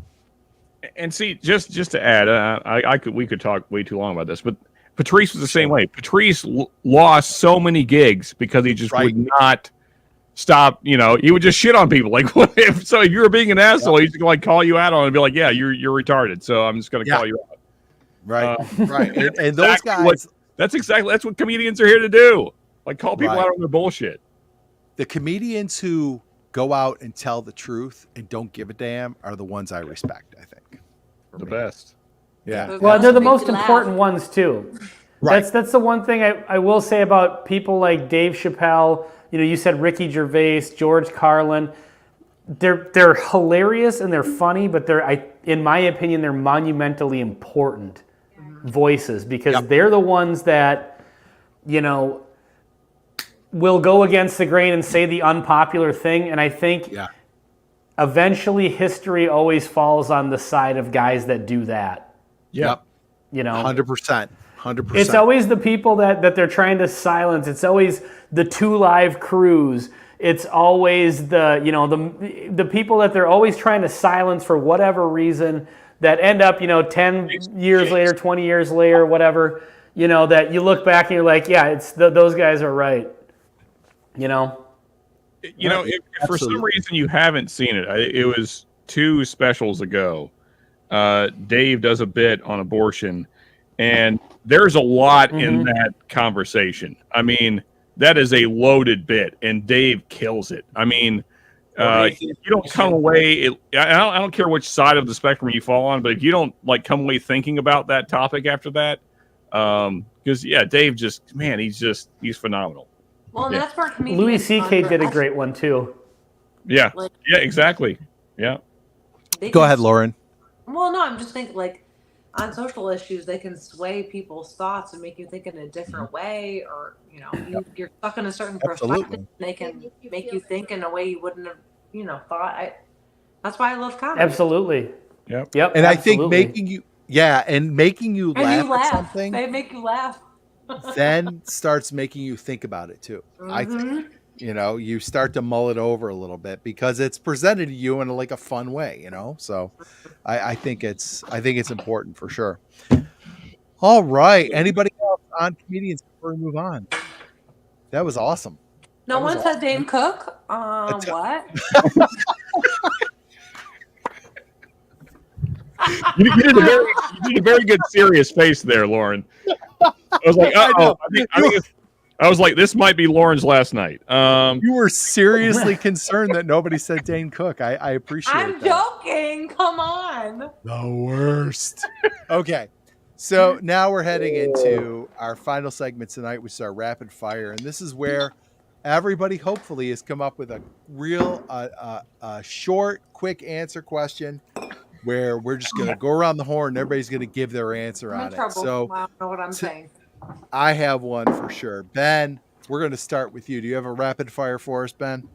And see, just to add, we could talk way too long about this, but Patrice was the same way. Patrice lost so many gigs because he just would not stop. You know, he would just shit on people. Like, if you were being an asshole, he's gonna like call you out on it and be like, "Yeah, you're retarded." So I'm just gonna call you out. Right, right. And those guys. That's what comedians are here to do. Like, call people out on their bullshit. The comedians who go out and tell the truth and don't give a damn are the ones I respect, I think. The best. Yeah. Well, they're the most important ones too. Right. That's the one thing I will say about people like Dave Chappelle. You know, you said Ricky Gervais, George Carlin. They're hilarious and they're funny, but in my opinion, they're monumentally important voices because they're the ones that, you know, will go against the grain and say the unpopular thing. And I think eventually history always falls on the side of guys that do that. Yep. You know, 100%. 100%. It's always the people that they're trying to silence. It's always the 2 Live crews. It's always the people that they're always trying to silence for whatever reason that end up, 10 years later, 20 years later, whatever, that you look back and you're like, yeah, it's those guys are right. If for some reason you haven't seen it, it was 2 specials ago. Dave does a bit on abortion, and there's a lot in that conversation. I mean, that is a loaded bit, and Dave kills it. I mean, you don't come away. I don't care which side of the spectrum you fall on, but if you don't come away thinking about that topic after that, because Dave he's phenomenal. Well, that's where comedians. Louis C.K. did a great one too. Yeah. Exactly. Yeah. Go ahead, Lauren. Well, no, I'm just thinking on social issues, they can sway people's thoughts and make you think in a different way, or you're stuck in a certain perspective. Absolutely. They can make you think in a way you wouldn't have thought. That's why I love comedy. Absolutely. Yep. And absolutely. I think making you And laugh at something, they make you laugh. then starts making you think about it too. I think you start to mull it over a little bit because it's presented to you in a fun way. So I think it's important for sure. All right, anybody else on comedians before we move on? That was awesome. No one said Dane Cook. What? You did a very good serious face there, Lauren. I was like, I was like, this might be Lauren's last night. You were seriously concerned that nobody said Dane Cook. I appreciate it. I'm joking. Come on. The worst. Okay. So now we're heading into our final segment tonight, which is our rapid fire. And this is where everybody hopefully has come up with a real short, quick answer question where we're just going to go around the horn and everybody's going to give their answer I'm on in it. trouble. So I don't know what I'm saying. I have one for sure. Ben, we're going to start with you. Do you have a rapid fire for us, Ben?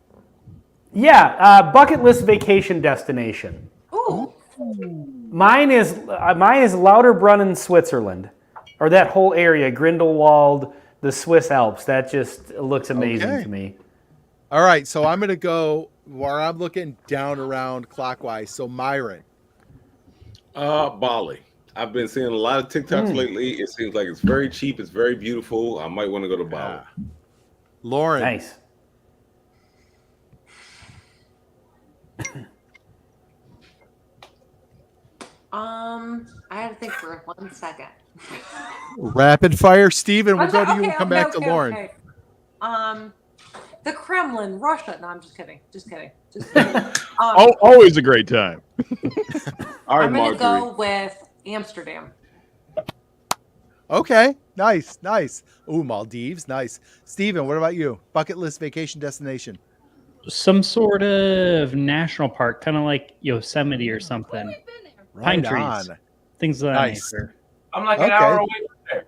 Yeah, bucket list vacation destination. Ooh. Mine is Lauterbrunnen, Switzerland, or that whole area, Grindelwald, the Swiss Alps. That just looks amazing to me. All right, so I'm going to go where I'm looking down around clockwise. So Myron. Bali. I've been seeing a lot of TikToks lately. It seems like it's very cheap. It's very beautiful. I might want to go to Bali. Lauren. Nice. I had to think for 1 second. Rapid fire, Steven. We'll go to you and come back to Lauren. Okay. The Kremlin, Russia. No, I'm just kidding. Always a great time. All right, I'm going to Marjorie. go with Amsterdam. Okay, nice. Ooh, Maldives, nice. Steven, what about you? Bucket list vacation destination. Some sort of national park, kind of like Yosemite or something. Pine trees, things of that nature. I'm like an hour away from there.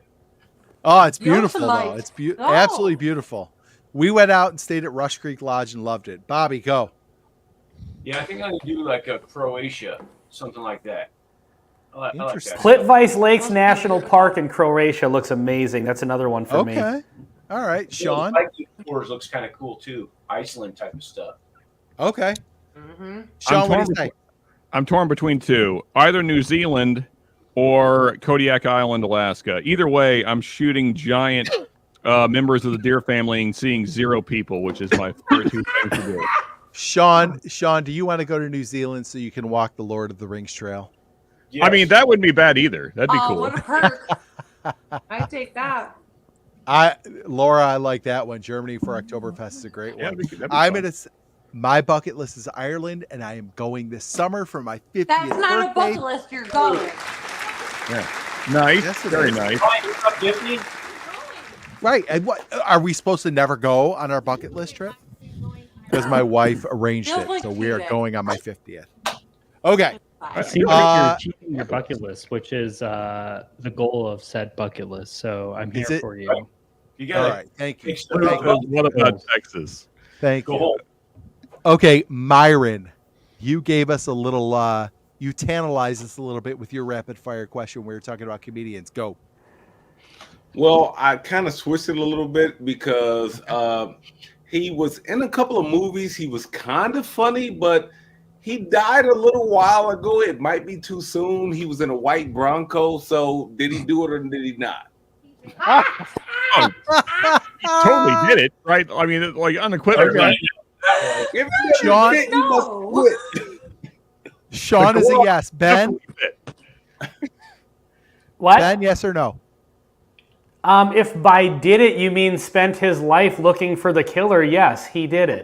Oh, it's beautiful Yosemite. though. It's absolutely beautiful. We went out and stayed at Rush Creek Lodge and loved it. Bobby, go. Yeah, I think I'm going to do like a Croatia, something like that. I like that. Plitvice Lakes National Park in Croatia looks amazing. That's another one for me. Okay. All right, Sean. Viking tours looks kind of cool too. Iceland type of stuff. Okay. Mm-hmm. Sean, what do you think? I'm torn between two, either New Zealand or Kodiak Island, Alaska. Either way, I'm shooting giant members of the deer family and seeing 0 people, which is my favorite two things to do. Sean, do you want to go to New Zealand so you can walk the Lord of the Rings trail? Yes. I mean, that wouldn't be bad either. That'd be cool. What a perk. I take that. Laura, I like that one. Germany for Oktoberfest is a great one. Yeah, my bucket list is Ireland, and I am going this summer for my 50th That's not birthday. a bucket list. You're going. Yeah. Nice. Yes, it Very is. nice. Right. And what are we supposed to never go on our bucket list trip? Because my wife arranged Feels it, like so we are cheating. going on my 50th. Okay. It seems like you're achieving your bucket list, which is the goal of said bucket list. So I'm Is here it? for you. You All got right. Thank you. What about Texas? Thank Go you. home. Okay, Myron, you gave us a little, you tantalized us a little bit with your rapid fire question. We were talking about comedians. Go. Well, I kind of switched it a little bit because he was in a couple of movies. He was kind of funny, but he died a little while ago. It might be too soon. He was in a white Bronco. So did he do it or did he not? He totally did it, right? I mean, like unequivocally. Sean, No. Sean is a yes. Ben? What? Ben, yes or no? If by did it you mean spent his life looking for the killer, yes, he did it.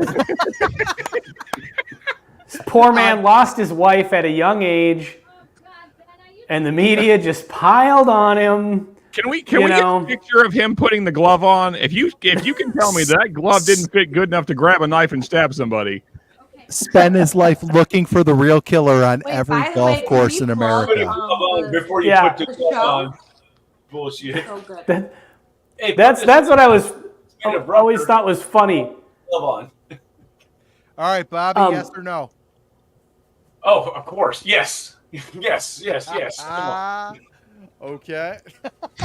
This poor man lost his wife at a young age, and the media just piled on him. Can we get a picture of him putting the glove on? If you can tell me that glove didn't fit good enough to grab a knife and stab somebody. spend his life looking for the real killer on Wait, every by the golf way, course can in you plug, America. Before you Yeah. put the the glove show? on. Bullshit. So good. Hey, That's what I was always thought was funny. glove on. All right, Bobby, yes or no? Oh, of course. Yes. Yes. Come on. Okay.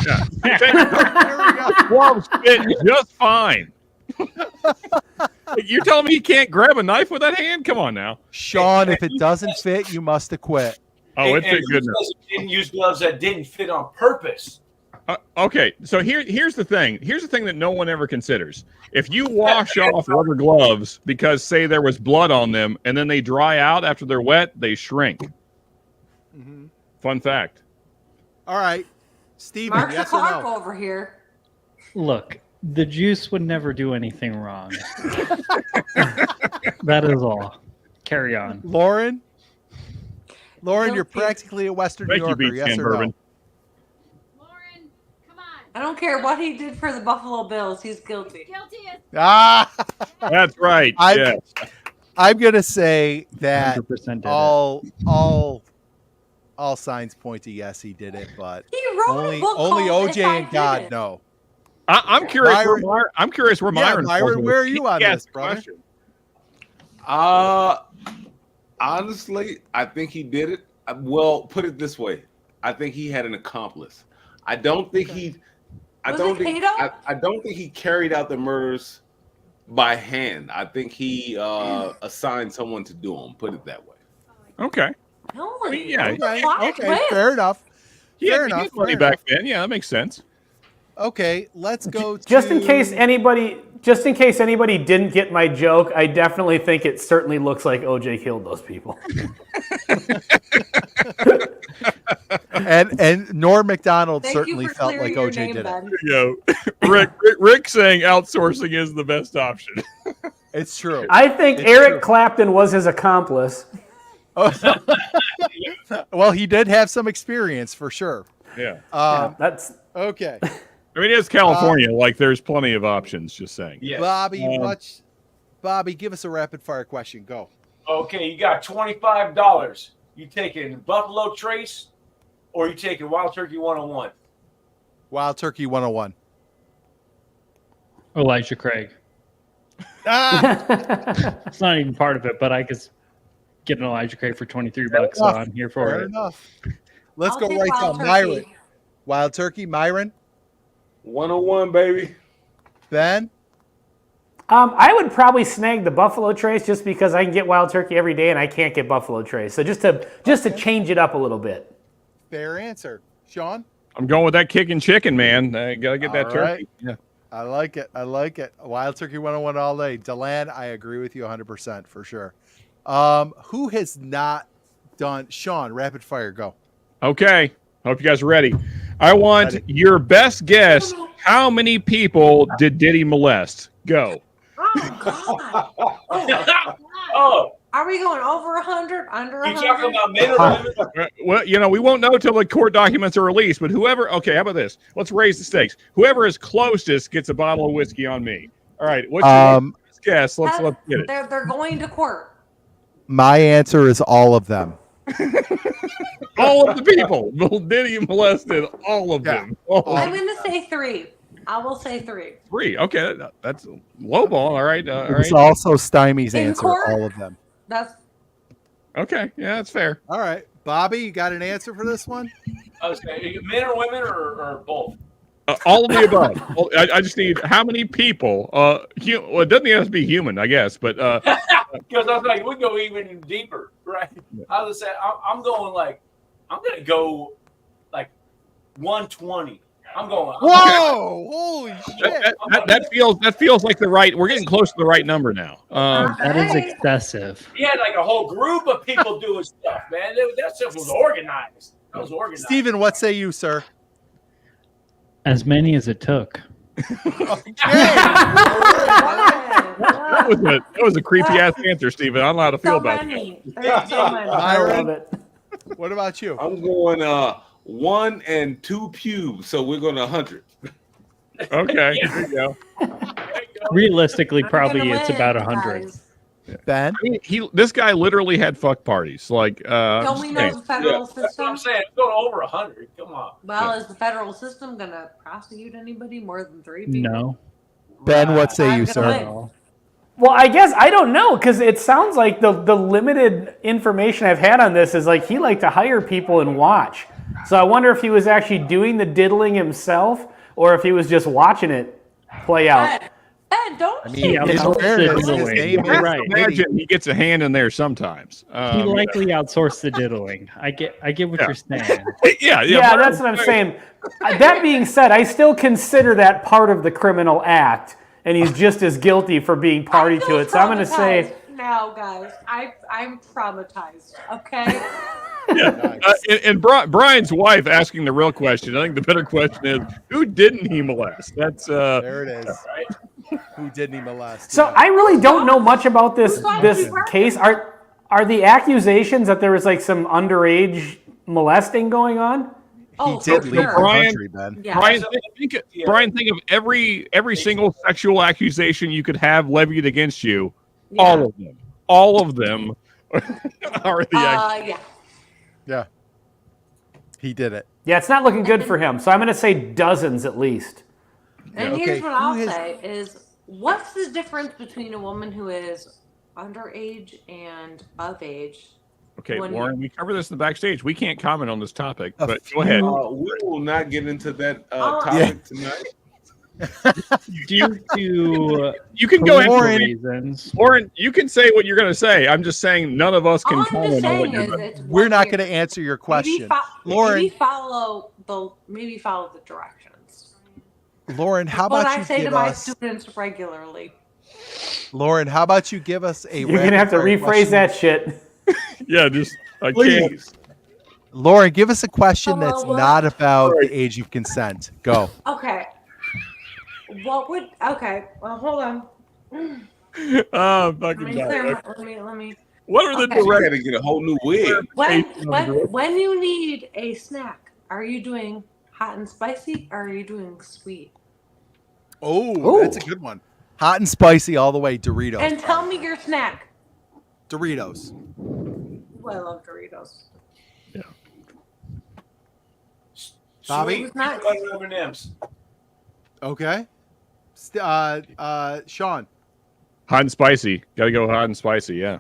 Yeah. Here we go. Gloves fit just fine. You're telling me he can't grab a knife with that hand? Come on now. Sean, if it doesn't fit, you must have quit. Oh, it fit And good enough. didn't use gloves that didn't fit on purpose. Okay, so here's the thing. Here's the thing that no one ever considers. If you wash off rubber gloves because, say, there was blood on them, and then they dry out after they're wet, they shrink. Mm-hmm. Fun fact. All right, Steven, Mark yes or Clark no? over here. Look, the juice would never do anything wrong. That is all. Carry on. Lauren, you're Guilty. practically a Western Thank New you, Yorker. Beach Yes Can or Bourbon. no? Lauren, come on. I don't care what he did for the Buffalo Bills. He's guilty. Guilty as Ah, That's right. Yes. I'm gonna say that 100% did all signs point to yes, he did it, but He wrote only a book only called OJ If I and God Did It. know. I'm curious. Myron- I'm curious where Yeah, Myron. Myron, falls in where this. are you on He asked this, the brother? question. Honestly, I think he did it. Well, put it this way: I think he had an accomplice. I don't think he. I Was don't it think. Cato? I don't think he carried out the murders by hand. I think he assigned someone to do them. Put it that way. Okay. No, I mean, yeah. Okay, fair enough. He Fair had enough. money fair back enough. then. Yeah, that makes sense. Okay, let's go. Just in to- case anybody didn't get my joke, I definitely think it certainly looks like OJ killed those people. and Norm Macdonald Thank certainly you for felt clearing like your OJ name, did it. Ben. Rick saying outsourcing is the best option. It's true. I think It's Eric true. Clapton was his accomplice. Well, he did have some experience for sure. Yeah. That's Okay, I mean, it's California. Like, there's plenty of options. Just saying. Yes. Bobby, give us a rapid fire question. Go. Okay, you got $25. You taking Buffalo Trace or you taking Wild Turkey 101? Wild Turkey 101. Elijah Craig. It's not even part of it, but I could get an Elijah Craig for $23, so I'm here for Fair it. enough. Let's I'll go take right Wild down. Turkey. Myron. Wild Turkey, Myron. 101, baby. Ben. I would probably snag the Buffalo Trace just because I can get Wild Turkey every day and I can't get Buffalo Trace. So just to change it up a little bit. Fair answer. Sean. I'm going with that kicking chicken, man. I gotta get that All turkey. right. Yeah. I like it. Wild Turkey 101 all day. Deland, I agree with you 100% for sure. Who has not done? Sean, rapid fire, go. Okay. Hope you guys are ready. I want your best guess. How many people did Diddy molest? Go. Oh God! Oh, Are we going over 100? Under you 100? talking about men or women? Well, we won't know until the court documents are released. But whoever, okay, how about this? Let's raise the stakes. Whoever is closest gets a bottle of whiskey on me. All right. What's your best guess? Let's get it. They're going to court. My answer is all of them. All of the people. Diddy molested all of them. I'm going to say 3. I will say 3. 3. Okay, that's low ball. All right. It's also Stymie's In answer, court? all of them. That's Okay. Yeah, that's fair. All right. Bobby, you got an answer for this one? Okay, men or women or both? All of the above. I just need how many people. Well, it doesn't have to be human, I guess, but Because I was like, we go even deeper, right? I was saying, I'm going like, I'm gonna go like 120. I'm going. Whoa! Holy shit! that feels like the right. We're getting close to the right number now. That is excessive. He had like a whole group of people doing stuff, man. That stuff was organized. That was organized. Steven, what say you, sir? As many as it took. That was a creepy ass answer, Steven. I don't know how to feel so about many. There's so many. I love Myron, it. what about you? I'm going 1 and 2 pubes, so we're going 100. it. Okay, there you go. Realistically, I'm probably gonna it's win, about 100. guys. Ben? I mean, this guy literally had fuck parties. Like, Don't we know the federal That's what system? I'm saying. It's going over 100. Come on. Well, is the federal system going to prosecute anybody more than 3 people? No. Ben, what say I'm you, gonna sir? win. Well, I guess I don't know because it sounds like the limited information I've had on this is like he liked to hire people and watch. So I wonder if he was actually doing the diddling himself or if he was just watching it play out. Ben, don't I say mean, Yeah, his outsourced fairness, the his diddling. name You're is right. imagine he gets a hand in there sometimes. He likely outsourced the diddling. I get what Yeah. you're saying. Yeah, that's what I'm saying. That being said, I still consider that part of the criminal act, and he's just as guilty for being party to it. So I'm going to say, now, guys, I'm traumatized. Okay. Yeah. And Brian's wife asking the real question. I think the better question is, who didn't he molest? That's there it is. Who didn't he molest? so I really don't know much about this case. Are the accusations that there was like some underage molesting going on? Oh, he did for leave sure. the country, Ben. Yeah. Brian, think of every single sexual accusation you could have levied against you. Yeah. All of them are the accusations. Yeah. He did it. Yeah, it's not looking good for him. So I'm going to say dozens at least. And Yeah, here's okay. what I'll say is, what's the difference between a woman who is underage and of age? Okay, When- Lauren, we covered this in the backstage. We can't comment on this topic, but go ahead. We will not get into that topic tonight. Due to You can go ahead. Lauren. reasons. Lauren, you can say what you're going to say. I'm just saying none of us can All I'm just comment on what saying you're is, going to it's We're one not year. going to answer your question. Lauren, Lauren, maybe follow the directions. Lauren, how What about I you say to give my us? students regularly. Lauren, how about you give us a? You're going to have to rapid-fire rephrase question? that shit. Yeah, just I can't. Please. Lauren, give us a question Oh, that's well, not about the age of consent. Go. Okay. Okay. Well, hold on. Oh, Let fucking me God. clear let me. What are the Okay. You got to get a whole new wig. When you need a snack, are you doing hot and spicy or are you doing sweet? Oh, that's a good one. Hot and spicy all the way. Doritos. And tell me your snack. Doritos. Ooh, I love Doritos. Yeah. Bobby? Who's not? M&M's. Okay. Sean. Hot and spicy. Got to go hot and spicy. Yeah.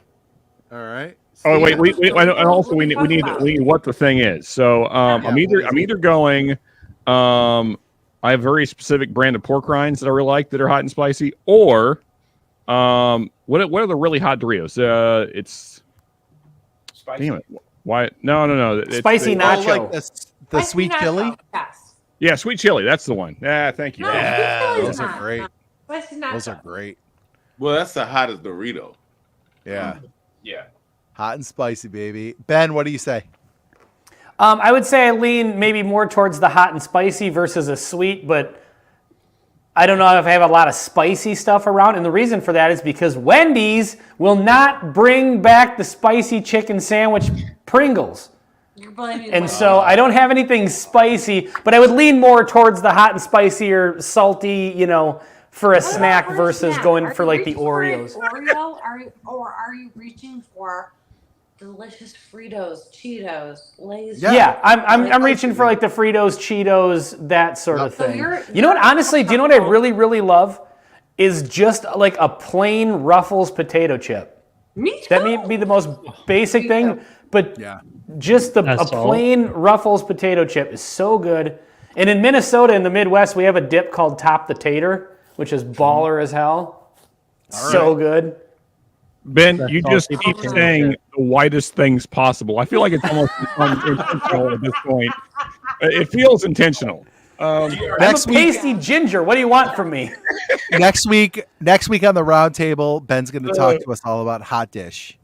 All right. Oh wait, Steve? and also we need what the thing is. So I'm either going. I have a very specific brand of pork rinds that I really like that are hot and spicy, or what are the really hot Doritos? It's Spicy. damn it. Why? No. It's Spicy nacho. Oh, like the sweet nacho. chili? Yes. Yeah, sweet chili. That's the one. Yeah, thank you. No, Yeah, sweet chili's those are not. great. Spicy nacho. Those are great. Well, that's the hottest Dorito. Yeah. Yeah. Hot and spicy, baby. Ben, what do you say? I would say I lean maybe more towards the hot and spicy versus a sweet, but I don't know if I have a lot of spicy stuff around. And the reason for that is because Wendy's will not bring back the spicy chicken sandwich Pringles. You're blaming And Wendy's. so I don't have anything spicy, but I would lean more towards the hot and spicy or salty, for a What snack about for a versus snack? going Are for you like the reaching for an Oreos. Oreo? Are you reaching for delicious Fritos, Cheetos, Lay's? Yeah, I'm reaching for like the Fritos, Cheetos, that sort of So thing. you're- You know what? you're- Honestly, do you know what I really, really love? Is just like a plain Ruffles potato chip. Me too. That may be the most basic thing, but Yeah. just a That's all. plain Ruffles potato chip is so good. And in Minnesota, in the Midwest, we have a dip called Top the Tater, which is baller as hell. So good. Ben, That's you all just people keep can saying say. the whitest things possible. I feel like it's almost intentional at this point. It feels intentional. Next I'm a week, pasty ginger. What do you want from me? next week on the round table, Ben's going to talk to us all about hot dish.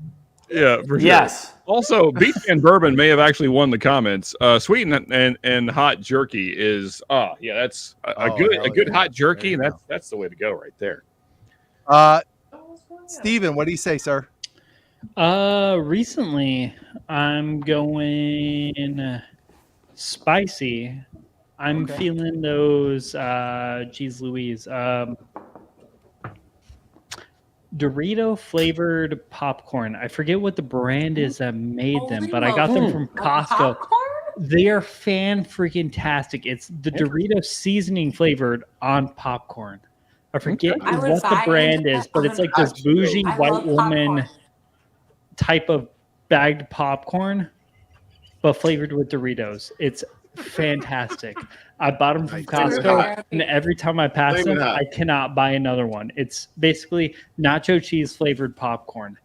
Yeah, for sure. Yes. Also, Beach and Bourbon may have actually won the comments. Sweet and hot jerky is that's a good yeah. hot jerky, There and you that's the way to go right there. Steven, what do you say, sir? Recently I'm going spicy. I'm feeling those geez Louise. Dorito flavored popcorn. I forget what the brand is that made them, but I got Dorito them from Costco. popcorn? They are fan-freaking-tastic. It's the Dorito seasoning flavored on popcorn. I forget I would what the buy brand it. is, but it's like this bougie I white love woman popcorn. type of bagged popcorn, but flavored with Doritos. It's fantastic. I bought them from Costco, and every time I pass them, I cannot buy another one. It's basically nacho cheese flavored popcorn.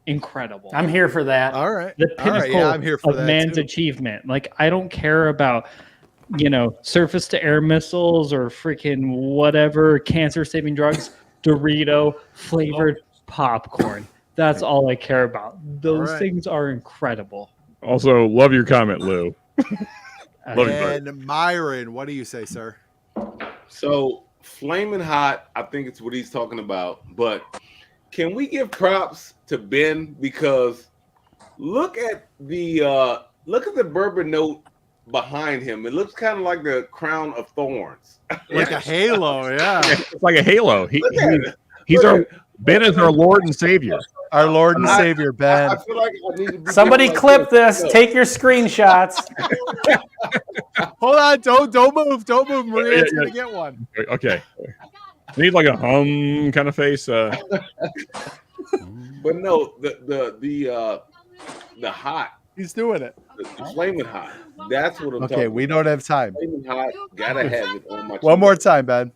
Incredible. I'm here for that. All right. The pinnacle I'm here for of that man's too. achievement. Like, I don't care about, surface to air missiles or freaking whatever cancer saving drugs. Dorito flavored popcorn. That's all I care about. Those things are incredible. Also, love your comment, Lou. Love you, buddy. And Myron, what do you say, sir? So flaming hot, I think it's what he's talking about. But can we give props to Ben, because look at the bourbon note behind him. It looks kind of like the crown of thorns. Like a halo, yeah. It's like a halo. Ben is our Lord and Savior. Our Lord and Savior, Ben. I feel like I need to be Somebody like clip this. Take your screenshots. Hold on, don't move, Maria's gonna get one. Okay. I need like a hum kind of face. But no, the hot. He's doing it. The flaming hot. That's what I'm talking Okay, about. we don't have time. Flaming hot. Gotta have it on my. One more time, Ben.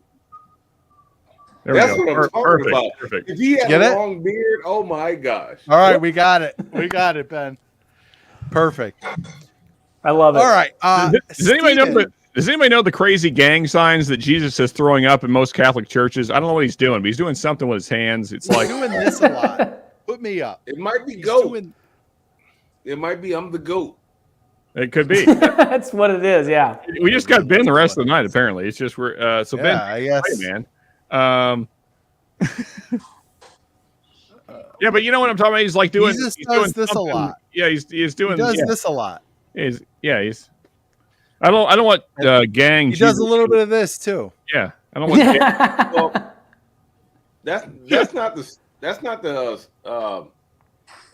That's what I'm talking Perfect. about. Perfect. If he had Get a it? long beard, oh my gosh. All right, we got it. We got it, Ben. Perfect. I love it. All right. Does anybody know the crazy gang signs that Jesus is throwing up in most Catholic churches? I don't know what he's doing, but he's doing something with his hands. It's He's like doing this a lot. Put me up. It might be He's goat. doing- It might be I'm the goat. it could be. That's what it is. Yeah. We just got Ben the rest of the night. Apparently, it's just we're so Yeah, Ben. I guess. Hey, man. Yeah, but you know what I'm talking about? He's like doing. Jesus he's does doing this a something- lot. Yeah, he's doing. He does yeah, this a lot. He's. I don't want gang. He does a little bit of this too. Yeah, I don't want. Well, that's not the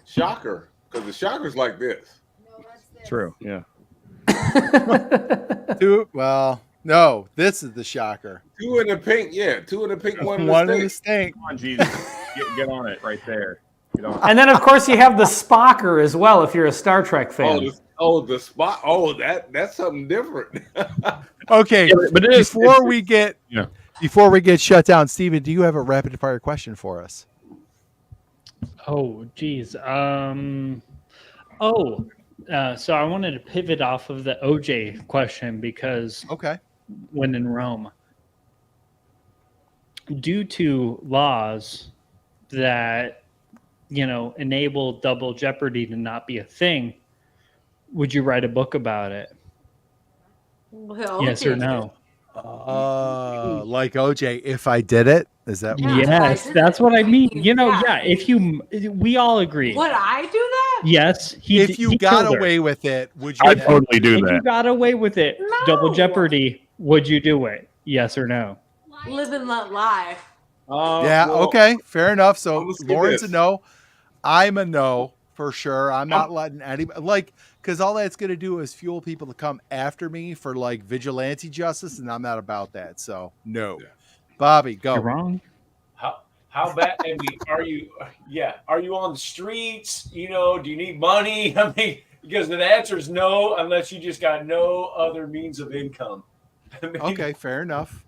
shocker, because the shocker's like this. True. Yeah. Well, no, this is the shocker. Two in the pink, yeah. Two in the pink, one in the One in stink. the stink. Come on, Jesus, get on it right there. Get on. And then, of course, you have the Spocker as well if you're a Star Trek fan. The spot. Oh, that's something different. Okay, Yeah, but it is- before we get Yeah. shut down, Steven, do you have a rapid fire question for us? Oh, geez. So I wanted to pivot off of the OJ question because Okay. when in Rome, due to laws that, enable double jeopardy to not be a thing, would you write a book about it? Well, Yes or no? Like OJ, if I did it, is that? Yeah. Yes, that's what I mean. If we all agree. Would I do that? Yes, If you he got killed her. away with it, would you? I'd totally do If you that. got away with it, No. double jeopardy, would you do it? Yes or no? Live and let life. Yeah. Well, Okay. Fair enough. I'm So gonna say Lauren's this. a no. I'm a no for sure. I'm not letting anybody because all that's gonna do is fuel people to come after me for like vigilante justice, and I'm not about that. So no. Yeah. Bobby, go. You're wrong. How bad? I mean, are you on the streets? Do you need money? I mean, because the answer is no, unless you just got no other means of income. I mean, Okay, fair enough.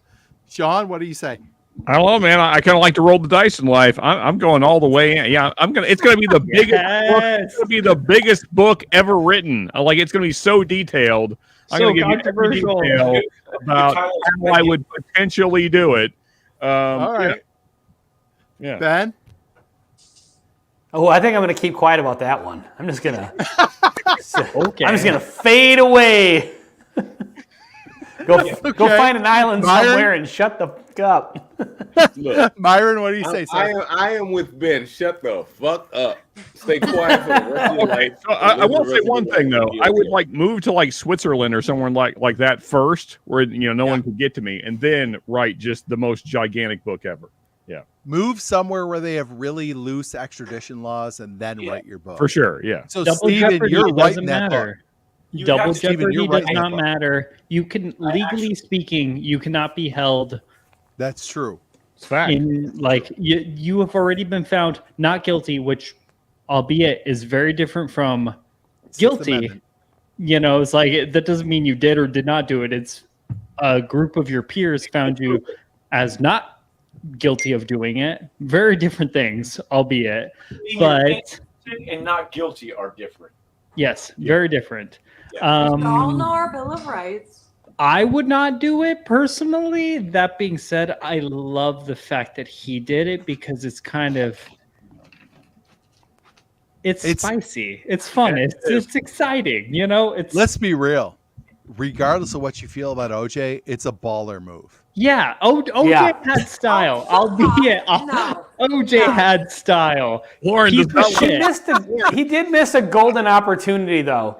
Sean, what do you say? I don't know, man. I kind of like to roll the dice in life. I'm going all the way in. Yeah, it's gonna be the biggest. Book, it's gonna be the biggest book ever written. Like it's gonna be so detailed. I'm So gonna give you every controversial. detail about how I would potentially do it. All right, Yeah. Ben. Oh, I think I'm going to keep quiet about that one. I'm just going to. Okay. I'm just going to fade away. Go find an island Myron? somewhere and shut the fuck up. Look, Myron, what do you say, I sir? am with Ben. Shut the fuck up. Stay quiet for the rest of your life. So I will say one thing though. I would move to Switzerland or somewhere like that first, where no one could get to me, and then write just the most gigantic book ever. Move somewhere where they have really loose extradition laws, and then write your book For sure, yeah. So Double Steven, jeopardy you're doesn't writing that book. matter. Double jeopardy does writing that not book. matter. You can legally speaking, you cannot be held. That's true. It's fact. In like you have already been found not guilty, which, albeit, is very different from guilty. Amendment. You know, it's like that doesn't mean you did or did not do it. It's a group of your peers found you as not guilty of doing it. Very different things, albeit, but and not guilty are different. yes, very different. We all know our Bill of Rights. I would not do it personally. That being said, I love the fact that he did it because it's kind of it's spicy. It's fun. It's exciting. You know, Let's be real. Regardless of what you feel about OJ, it's a baller move. Yeah, OJ had style. OJ had style. Lauren, He's does the that shit. He did miss a golden opportunity, though.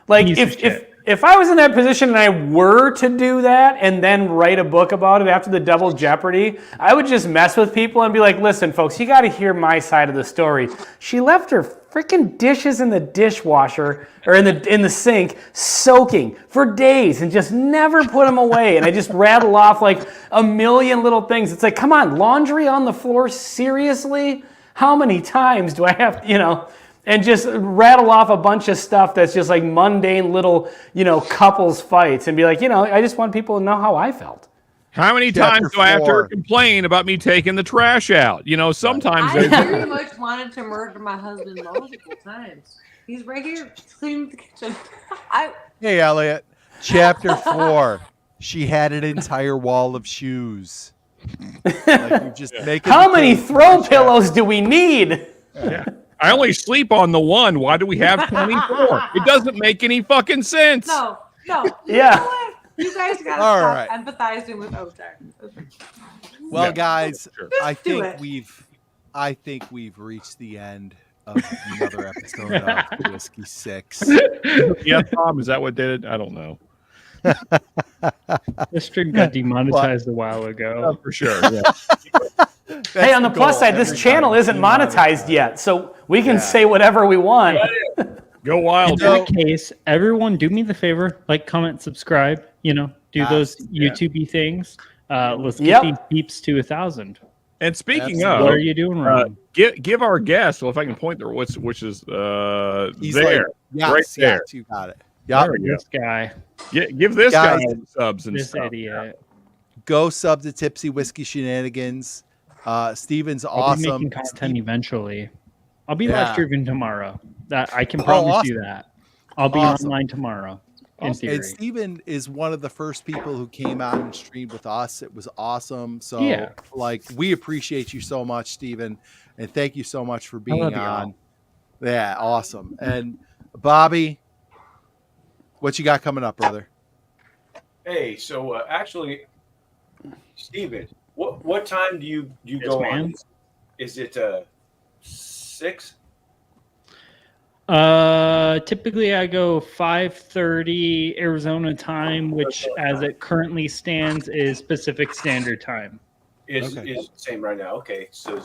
Like, Piece of shit. if I was in that position and I were to do that and then write a book about it after the double jeopardy, I would just mess with people and be like, listen, folks, you got to hear my side of the story. She left her freaking dishes in the dishwasher or in the sink soaking for days and just never put them away. And I just rattle off like a million little things. It's like, come on, laundry on the floor? Seriously? How many times do I have, and just rattle off a bunch of stuff that's just like mundane little, couples fights and be like, I just want people to know how I felt. How many times do I have to complain about me taking the trash out? Sometimes I very much wanted to murder my husband multiple times. He's right here cleaning the kitchen. Hey, Elliot. Chapter 4. She had an entire wall of shoes. How many throw pillows do we need? Yeah. I only sleep on the one. Why do we have 24? It doesn't make any fucking sense. No. Yeah. You guys gotta stop empathizing with OJ. Well, guys, I do think we've reached the end of another episode of Whiskey 6. Yeah, Tom, is that what did it? I don't know. This stream got demonetized a while ago. For sure. Yeah. Hey, on the plus side, this channel isn't monetized yet, so we can say whatever we want. Go wild. In that case, everyone do me the favor, like, comment, subscribe, do those YouTube-y things. Let's get these beeps to 1,000. And speaking of, what are you doing wrong? Give our guest, well, if I can point there, which is He's there, right there. Yes, you got it. Yeah, this guy. Give this guy subs and this stuff. idiot. Go sub to Tipsy Whiskey Shenanigans. Steven's I'll be awesome. making content eventually. I'll be live streaming tomorrow. That I can promise you that. I'll be online tomorrow. In theory. And Steven is one of the first people who came out and streamed with us. It was awesome. So we appreciate you so much, Steven. And thank you so much for being on. Yeah, awesome. And Bobby, what you got coming up, brother? Hey, so actually, Steven, what time do you go on? Is it 6? Typically I go 5:30 Arizona time, which as it currently stands is Pacific Standard Time. Is the same right now? Okay, so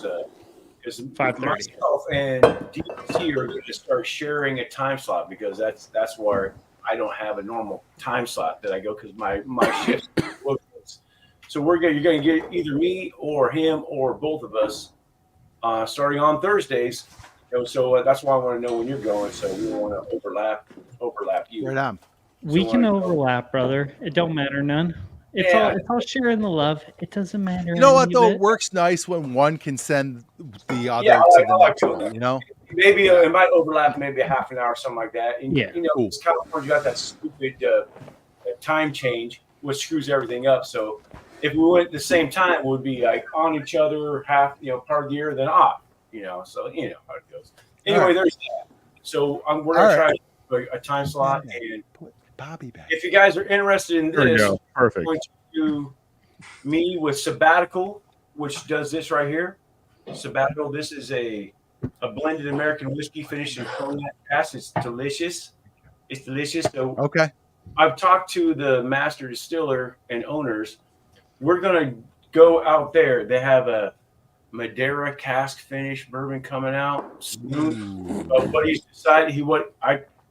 is 5:30. Myself and DT are going to start sharing a time slot because that's where I don't have a normal time slot that I go because my shift. So you're going to get either me or him or both of us starting on Thursdays. So that's why I want to know when you're going. So we don't want to overlap you. Right on. We can overlap, brother. It don't matter none. It's all sharing the love. It doesn't matter. You know what though? It works nice when one can send the other to the next one. Maybe it might overlap, maybe a half an hour or something like that. And it's California, you got that stupid time change, which screws everything up. So if we went at the same time, it would be like on each other half, part of the year, then off. So you know how it goes. Anyway, there's that. So we're gonna try a time slot, and put Bobby back. If you guys are interested in this, perfect. I'm going to do me with Sabbatical, which does this right here. Sabbatical. This is a blended American whiskey finished in cognac cask. It's delicious. So I've talked to the master distiller and owners. We're gonna go out there. They have a Madeira cask finish bourbon coming out soon. But what he's decided,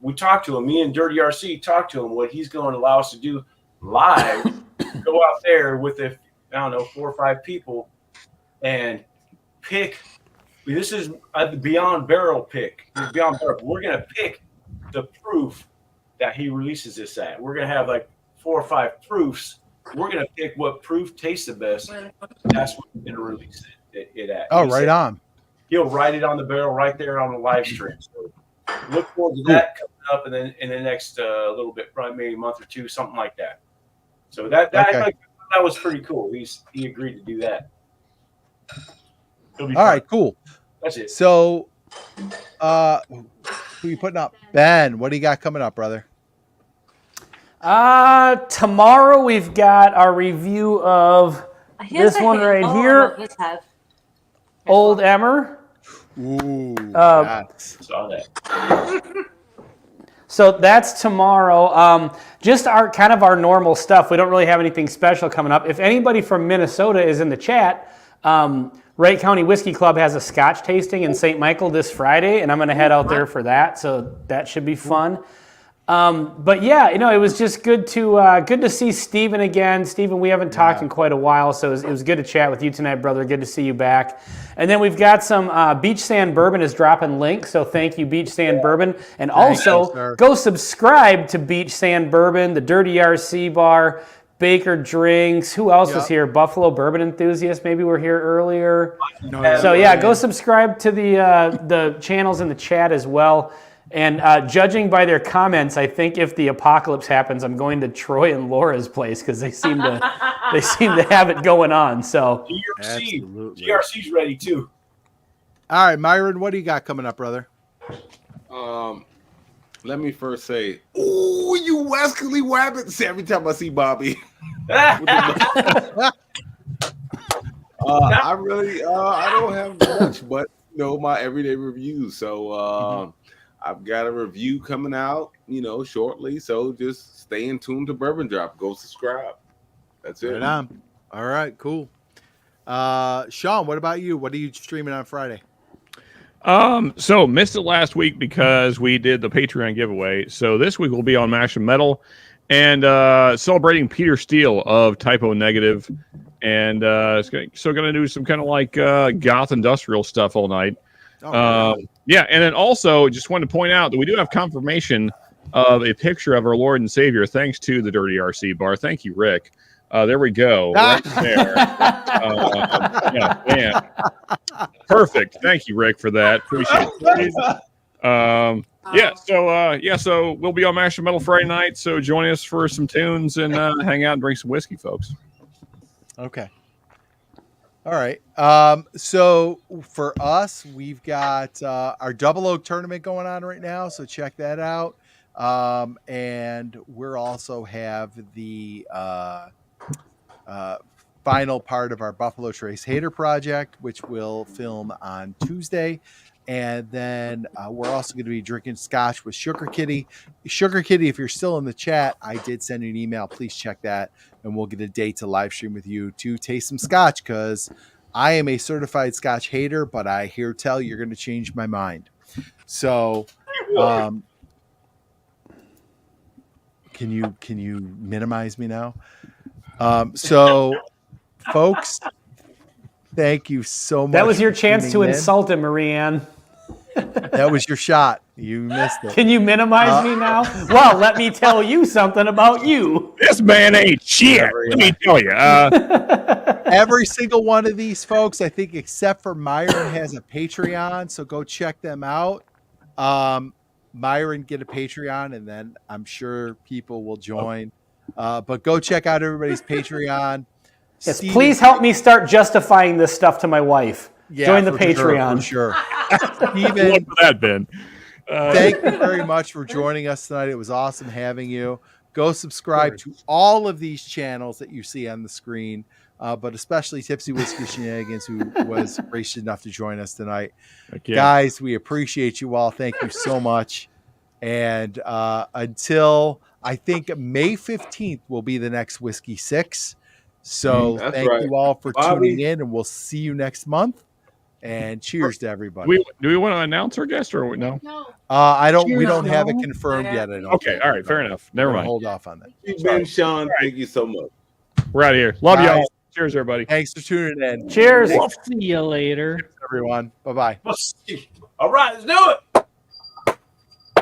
we talked to him. Me and Dirty RC talked to him. What he's going to allow us to do live, go out there with 4 or 5 people, and pick. This is the Beyond Barrel pick. Beyond Barrel. We're going to pick the proof that he releases this at. We're going to have like 4 or 5 proofs. We're going to pick what proof tastes the best. That's what we're going to release it at. Oh, right on. He'll write it on the barrel right there on the live stream. So look forward to that coming up, and then in the next little bit, probably maybe a month or 2, something like that. So that was pretty cool. He agreed to do that. All right, cool. That's it. So, who you putting up? Ben, what do you got coming up, brother? Tomorrow we've got our review of this one right here. Old Emmer. Ooh, saw that. So that's tomorrow. Just our normal stuff. We don't really have anything special coming up. If anybody from Minnesota is in the chat, Wright County Whiskey Club has a Scotch tasting in St. Michael this Friday, and I'm going to head out there for that. So that should be fun. But yeah, it was just good to see Steven again. Steven, we haven't talked in quite a while, so it was good to chat with you tonight, brother. Good to see you back. And then we've got some Beach Sand Bourbon is dropping links, so thank you, Beach Sand Bourbon. And also, go subscribe to Beach Sand Bourbon, the Dirty RC Bar, Baker Drinks. Who else was here? Buffalo Bourbon Enthusiast. Maybe we're here earlier. So yeah, go subscribe to the channels in the chat as well. And judging by their comments, I think if the apocalypse happens, I'm going to Troy and Laura's place because they seem to have it going on. So GRC's ready too. All right, Myron, what do you got coming up, brother? Let me first say, "Oh, you Wesley Wabbits!" Every time I see Bobby. I don't have much, but my everyday reviews. So. I've got a review coming out, shortly. So just stay in tune to Bourbon Drop. Go subscribe. That's it. Right on. All right, cool. Sean, what about you? What are you streaming on Friday? So missed it last week because we did the Patreon giveaway. So this week we'll be on Mash and Metal and celebrating Peter Steele of Typo Negative. And going to do some kind of like goth industrial stuff all night. Yeah, and then also just wanted to point out that we do have confirmation of a picture of our Lord and Savior, thanks to the Dirty RC Bar. Thank you, Rick. There we go, right there. Perfect. Thank you, Rick, for that. Appreciate it. So we'll be on Mash and Metal Friday night. So join us for some tunes and hang out and drink some whiskey, folks. Okay. All right. So for us, we've got our Double Oak tournament going on right now. So check that out. And we're also have the final part of our Buffalo Trace Hater project, which we'll film on Tuesday. And then we're also going to be drinking scotch with Sugar Kitty. Sugar Kitty, if you're still in the chat, I did send you an email. Please check that. And we'll get a date to live stream with you to taste some scotch, because I am a certified scotch hater, but I hear tell you're going to change my mind. So can you minimize me now? So folks, thank you so much. That was your chance to insult him, Marianne. That was your shot. You missed it. Can you minimize me now? Well, let me tell you something about you. This man ain't shit. Let me tell you. Every single one of these folks, I think, except for Myron, has a Patreon. So go check them out. Myron, get a Patreon, and then I'm sure people will join. But go check out everybody's Patreon. Yes, please help me start justifying this stuff to my wife. Yeah, join the Patreon. Sure. Steven, look for that, Ben. Thank you very much for joining us tonight. It was awesome having you. Go subscribe to all of these channels that you see on the screen, but especially Tipsy Whiskey Shenanigans, who was gracious enough to join us tonight. Guys, we appreciate you all. Thank you so much. And until I think May 15th will be the next Whiskey 6. So thank you all for tuning in, and we'll see you next month. And cheers to everybody. Do we want to announce our guest or no? No. I don't. We Cheers, don't have it y'all. confirmed yet. I don't Okay, think. all right, fair enough. Never mind. Hold off on that. Ben, Sean, thank you so much. We're out of here. Love Guys, y'all. Cheers, everybody. Thanks for tuning in. Cheers. See you later. Everyone. Bye bye. All right, let's do it.